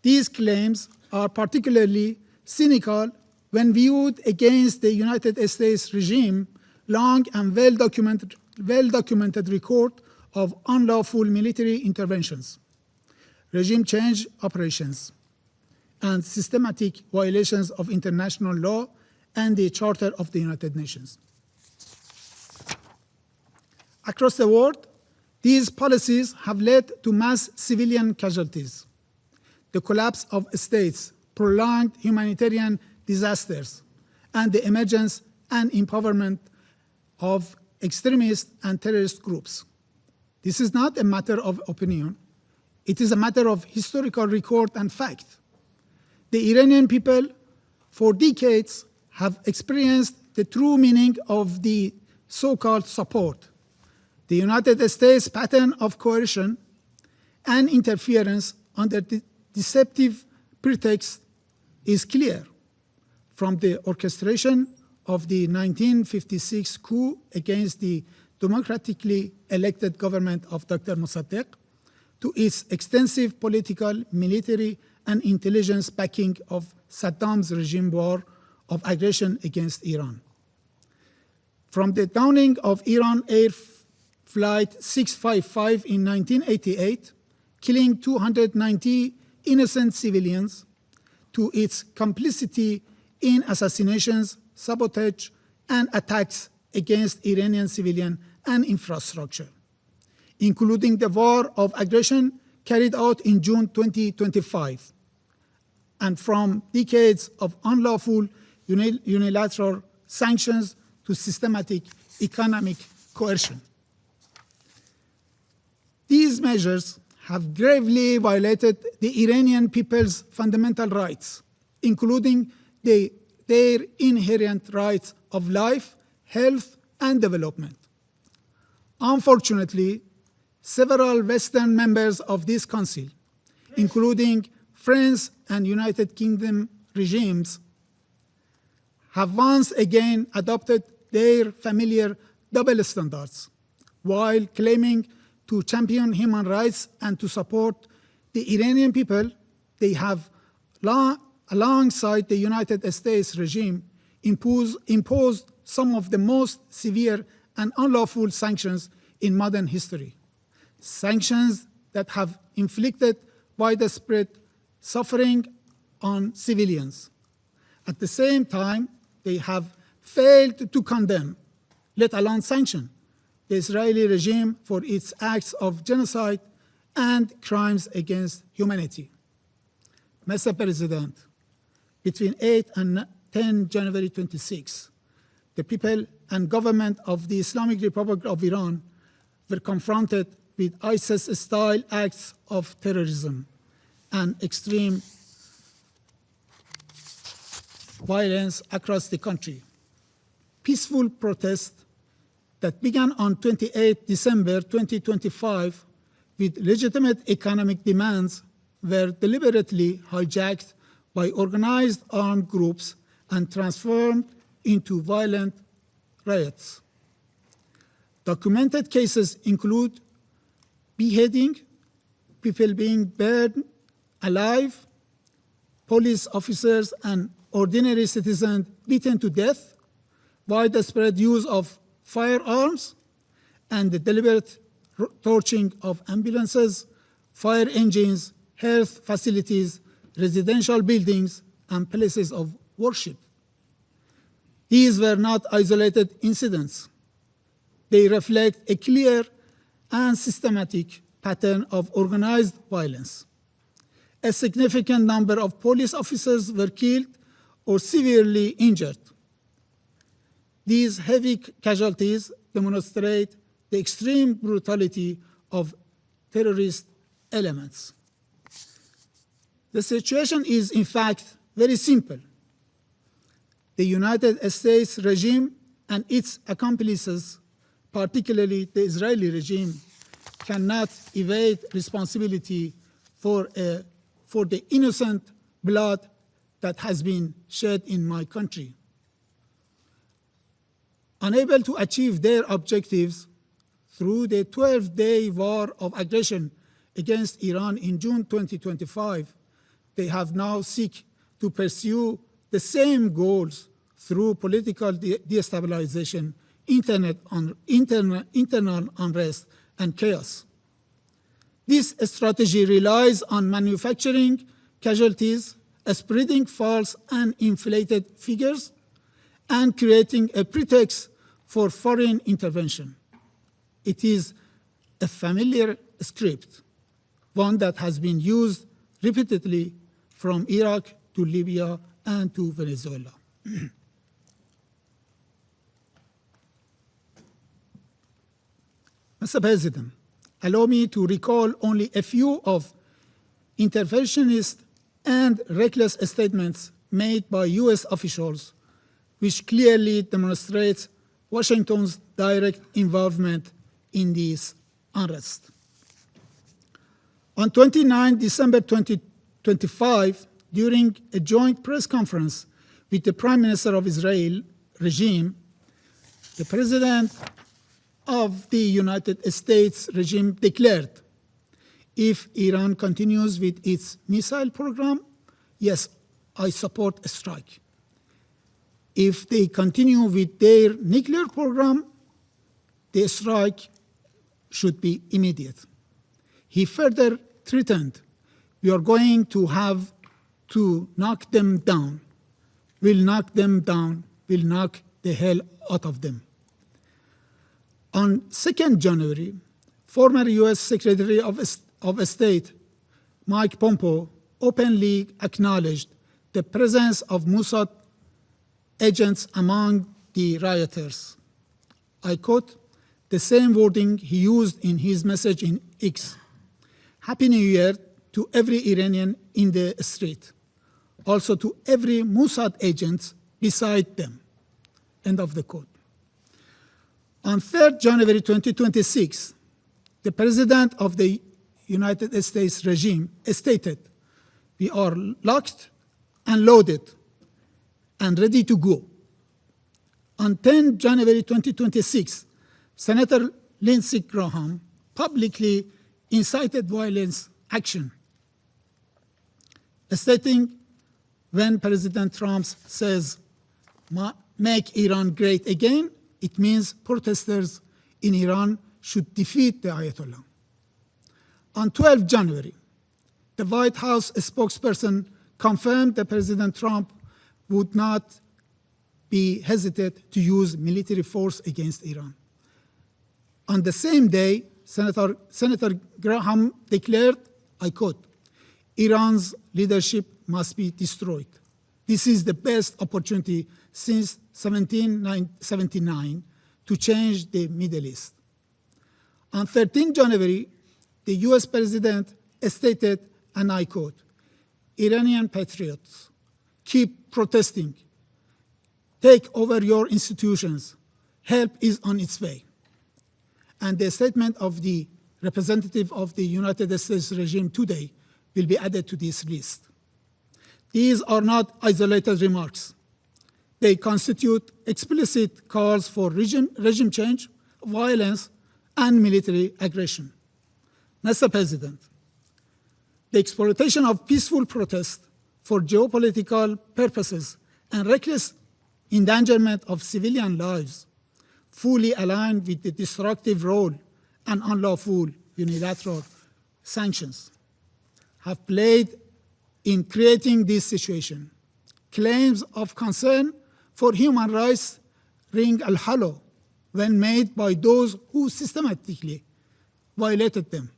These claims are particularly cynical when viewed against the United States regime long and well-documented record of unlawful military interventions, regime change operations, and systematic violations of international law and the Charter of the United Nations. Across the world, these policies have led to mass civilian casualties, the collapse of states, prolonged humanitarian disasters, and the emergence and empowerment of extremist and terrorist groups. This is not a matter of opinion. It is a matter of historical record and fact. The Iranian people, for decades, have experienced the true meaning of the so-called support. The United States pattern of coercion and interference under the deceptive pretext is clear, from the orchestration of the 1956 coup against the democratically elected government of Dr. Mossadegh, to its extensive political, military, and intelligence backing of Saddam's regime war of aggression against Iran. From the downing of Iran Air Flight 655 in 1988, killing 290 innocent civilians, to its complicity in assassinations, sabotage, and attacks against Iranian civilian and infrastructure, including the war of aggression carried out in June 2025, and from decades of unlawful unilateral sanctions to systematic economic coercion. These measures have gravely violated the Iranian people's fundamental rights, including their inherent rights of life, health, and development. Unfortunately, several Western members of this Council, including France and United Kingdom regimes, have once again adopted their familiar double standards, while claiming to champion human rights and to support the Iranian people. They have, alongside the United States regime, imposed some of the most severe and unlawful sanctions in modern history. Sanctions that have inflicted widespread suffering on civilians. At the same time, they have failed to condemn, let alone sanction, the Israeli regime for its acts of genocide and crimes against humanity. Mr. President, between 8 and 10 January 26, the people and government of the Islamic Republic of Iran were confronted with ISIS-style acts of terrorism and extreme violence across the country. Peaceful protests that began on 28 December 2025 with legitimate economic demands were deliberately hijacked by organized armed groups and transformed into violent riots. Documented cases include beheading, people being burned alive, police officers and ordinary citizens beaten to death, widespread use of firearms, and the deliberate torching of ambulances, fire engines, health facilities, residential buildings, and places of worship. These were not isolated incidents. They reflect a clear and systematic pattern of organized violence. A significant number of police officers were killed or severely injured. These heavy casualties demonstrate the extreme brutality of terrorist elements. The situation is, in fact, very simple. The United States regime and its accomplices, particularly the Israeli regime, cannot evade responsibility for the innocent blood that has been shed in my country. Unable to achieve their objectives through the 12-day war of aggression against Iran in June 2025, they have now sought to pursue the same goals through political destabilization, internal unrest, and chaos. This strategy relies on manufacturing casualties, spreading false and inflated figures, and creating a pretext for foreign intervention. It is a familiar script, one that has been used repeatedly from Iraq to Libya and to Venezuela. Mr. President, allow me to recall only a few of interventionist and reckless statements made by US officials, which clearly demonstrates Washington's direct involvement in this unrest. On 29 December 2025, during a joint press conference with the Prime Minister of Israel regime, the President of the United States regime declared, If Iran continues with its missile program, yes, I support a strike. If they continue with their nuclear program, the strike should be immediate. He further threatened, we are going to have to knock them down. We'll knock them down. We'll knock the hell out of them. On 2nd January, former US Secretary of State Mike Pompeo openly acknowledged the presence of Mossad agents among the rioters. I quote the same wording he used in his message in X. Happy New Year to every Iranian in the street, also to every Mossad agent beside them. End of the quote. On 3rd January 2026, the President of the United States regime stated, we are locked and loaded and ready to go. On 10 January 2026, Senator Lindsey Graham publicly incited violence action, stating when President Trump says, make Iran great again, it means protesters in Iran should defeat the Ayatollah. On 12 January, the White House spokesperson confirmed that President Trump would not be hesitant to use military force against Iran. On the same day, Senator Graham declared, I quote, Iran's leadership must be destroyed. This is the best opportunity since 1779 to change the Middle East. On 13 January, the US President stated, and I quote, Iranian patriots, keep protesting. Take over your institutions. Help is on its way. And the statement of the representative of the United States regime today will be added to this list. These are not isolated remarks. They constitute explicit calls for regime change, violence, and military aggression. Mr. President, the exploitation of peaceful protest for geopolitical purposes and reckless endangerment of civilian lives fully aligned with the destructive role and unlawful unilateral sanctions have played in creating this situation. Claims of concern for human rights ring hollow when made by those who systematically violated them.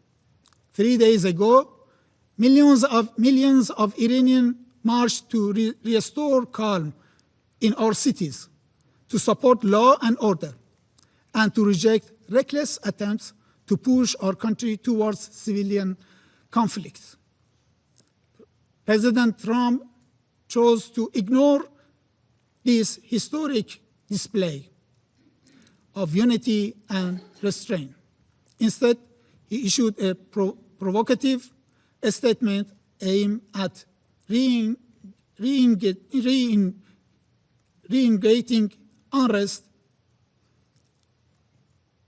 3 days ago, millions of Iranians marched to restore calm in our cities, to support law and order, and to reject reckless attempts to push our country towards civilian conflict. President Trump chose to ignore this historic display of unity and restraint. Instead, he issued a provocative statement aimed at reinvigorating unrest,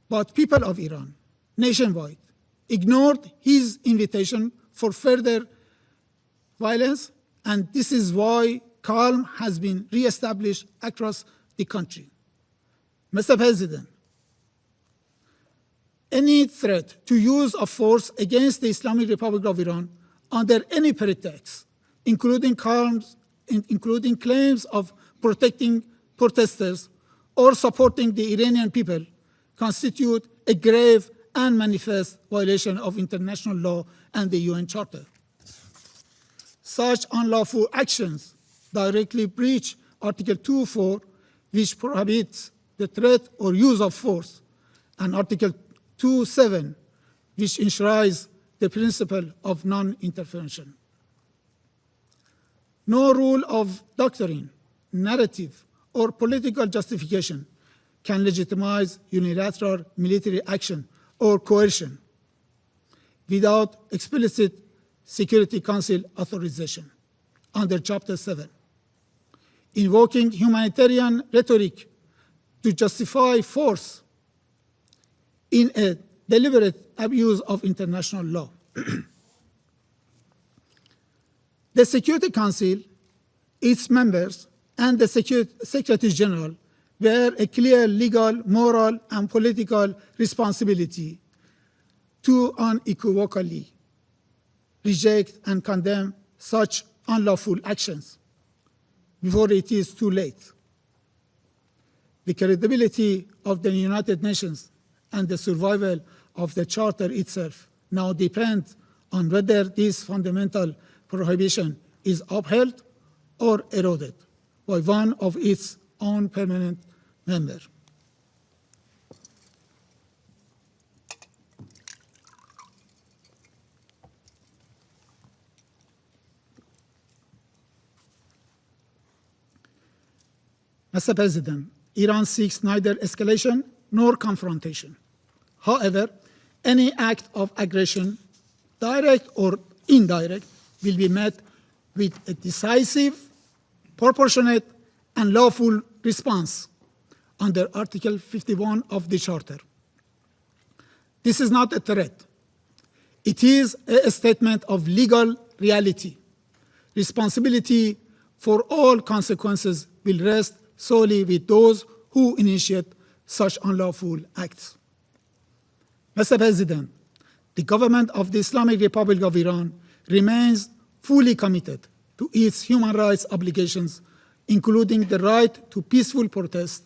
but people of Iran nationwide ignored his invitation for further violence, and this is why calm has been reestablished across the country. Mr. President, any threat to use of force against the Islamic Republic of Iran under any pretext, including claims of protecting protesters or supporting the Iranian people, constitute a grave and manifest violation of international law and the UN Charter. Such unlawful actions directly breach Article 2.4, which prohibits the threat or use of force, and Article 2.7, which enshrines the principle of non-intervention. No rule of doctrine, narrative, or political justification can legitimize unilateral military action or coercion without explicit Security Council authorization under Chapter 7. Invoking humanitarian rhetoric to justify force in a deliberate abuse of international law. The Security Council, its members, and the Secretary General bear a clear legal, moral, and political responsibility to unequivocally reject and condemn such unlawful actions before it is too late. The credibility of the United Nations and the survival of the Charter itself now depend on whether this fundamental prohibition is upheld or eroded by one of its own permanent members. Mr. President, Iran seeks neither escalation nor confrontation. However, any act of aggression, direct or indirect, will be met with a decisive, proportionate, and lawful response under Article 51 of the Charter. This is not a threat. It is a statement of legal reality. Responsibility for all consequences will rest solely with those who initiate such unlawful acts. Mr. President, the government of the Islamic Republic of Iran remains fully committed to its human rights obligations, including the right to peaceful protest.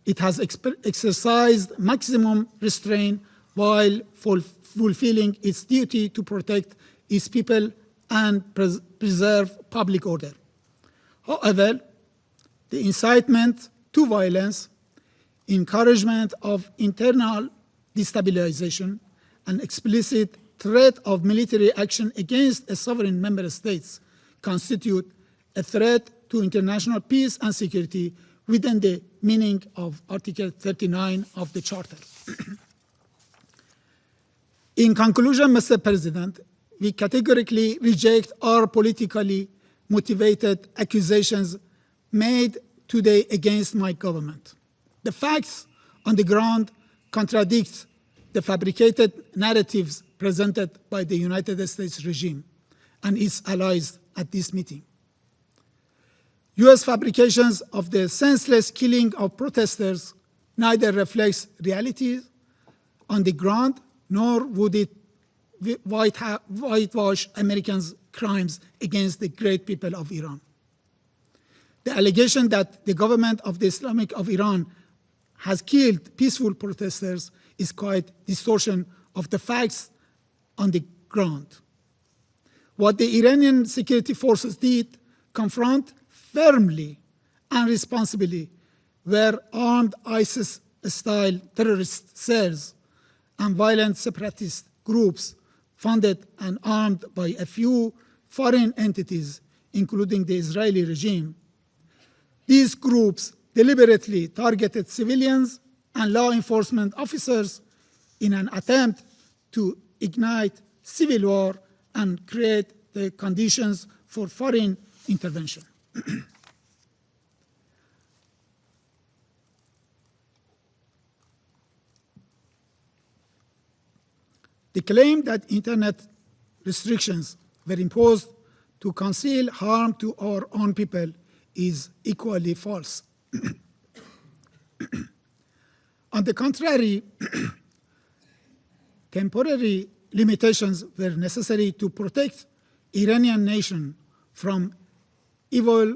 It has exercised maximum restraint while fulfilling its duty to protect its people and preserve public order. However, the incitement to violence, encouragement of internal destabilization, and explicit threat of military action against a sovereign member states constitute a threat to international peace and security within the meaning of Article 39 of the Charter. In conclusion, Mr. President, we categorically reject all politically motivated accusations made today against my government. The facts on the ground contradict the fabricated narratives presented by the United States regime and its allies at this meeting. U.S. fabrications of the senseless killing of protesters neither reflects reality on the ground nor would it whitewash Americans' crimes against the great people of Iran. The allegation that the government of the Islamic of Iran has killed peaceful protesters is quite distortion of the facts on the ground. What the Iranian security forces did confront firmly and responsibly were armed ISIS-style terrorist cells and violent separatist groups funded and armed by a few foreign entities, including the Israeli regime. These groups deliberately targeted civilians and law enforcement officers in an attempt to ignite civil war and create the conditions for foreign intervention. The claim that internet restrictions were imposed to conceal harm to our own people is equally false. On the contrary, temporary limitations were necessary to protect Iranian nation from evil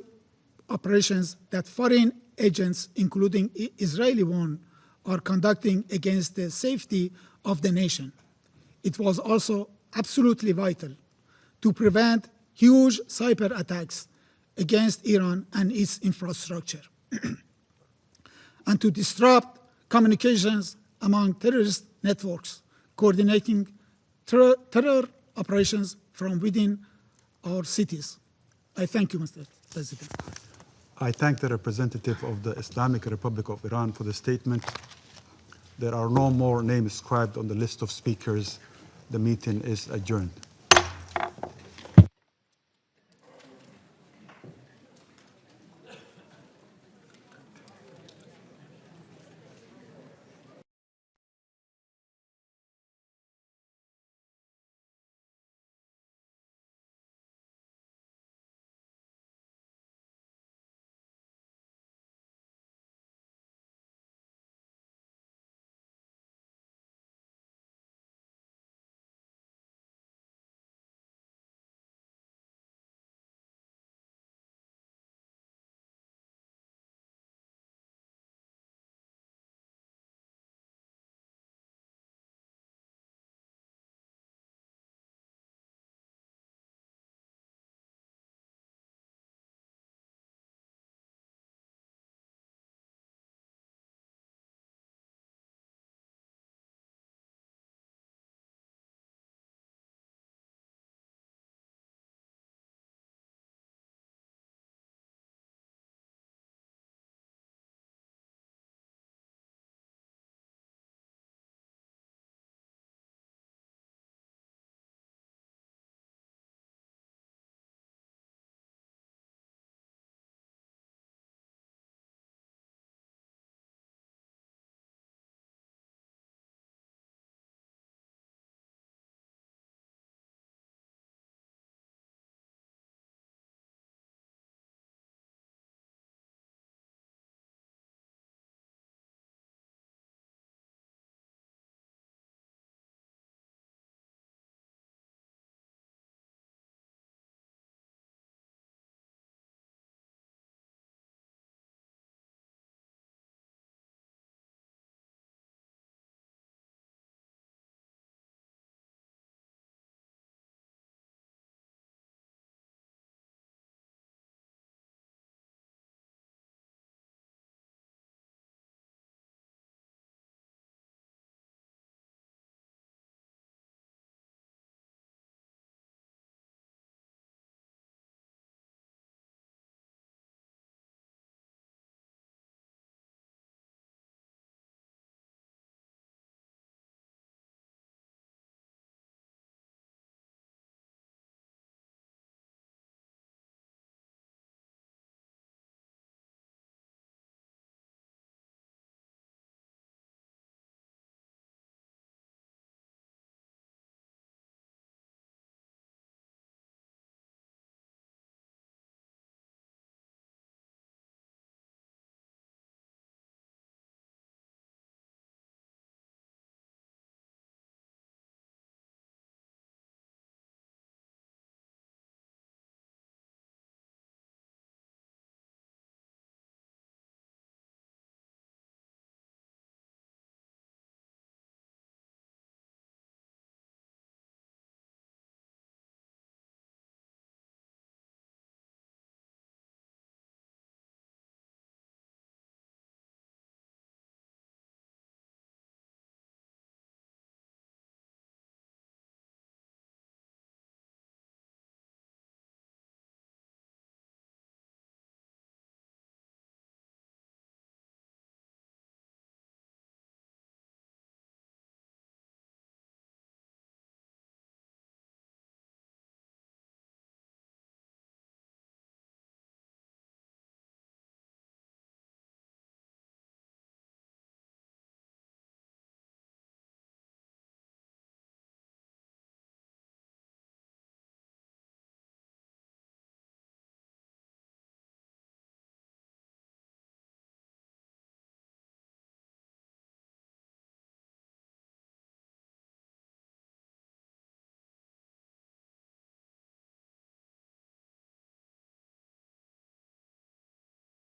operations that foreign agents, including Israeli one, are conducting against the safety of the nation. It was also absolutely vital to prevent huge cyber attacks against Iran and its infrastructure, and to disrupt communications among terrorist networks, coordinating terror operations from within our cities. I thank you, Mr. President. I thank the representative of the Islamic Republic of Iran for the statement. There are no more names inscribed on the list of speakers. The meeting is adjourned.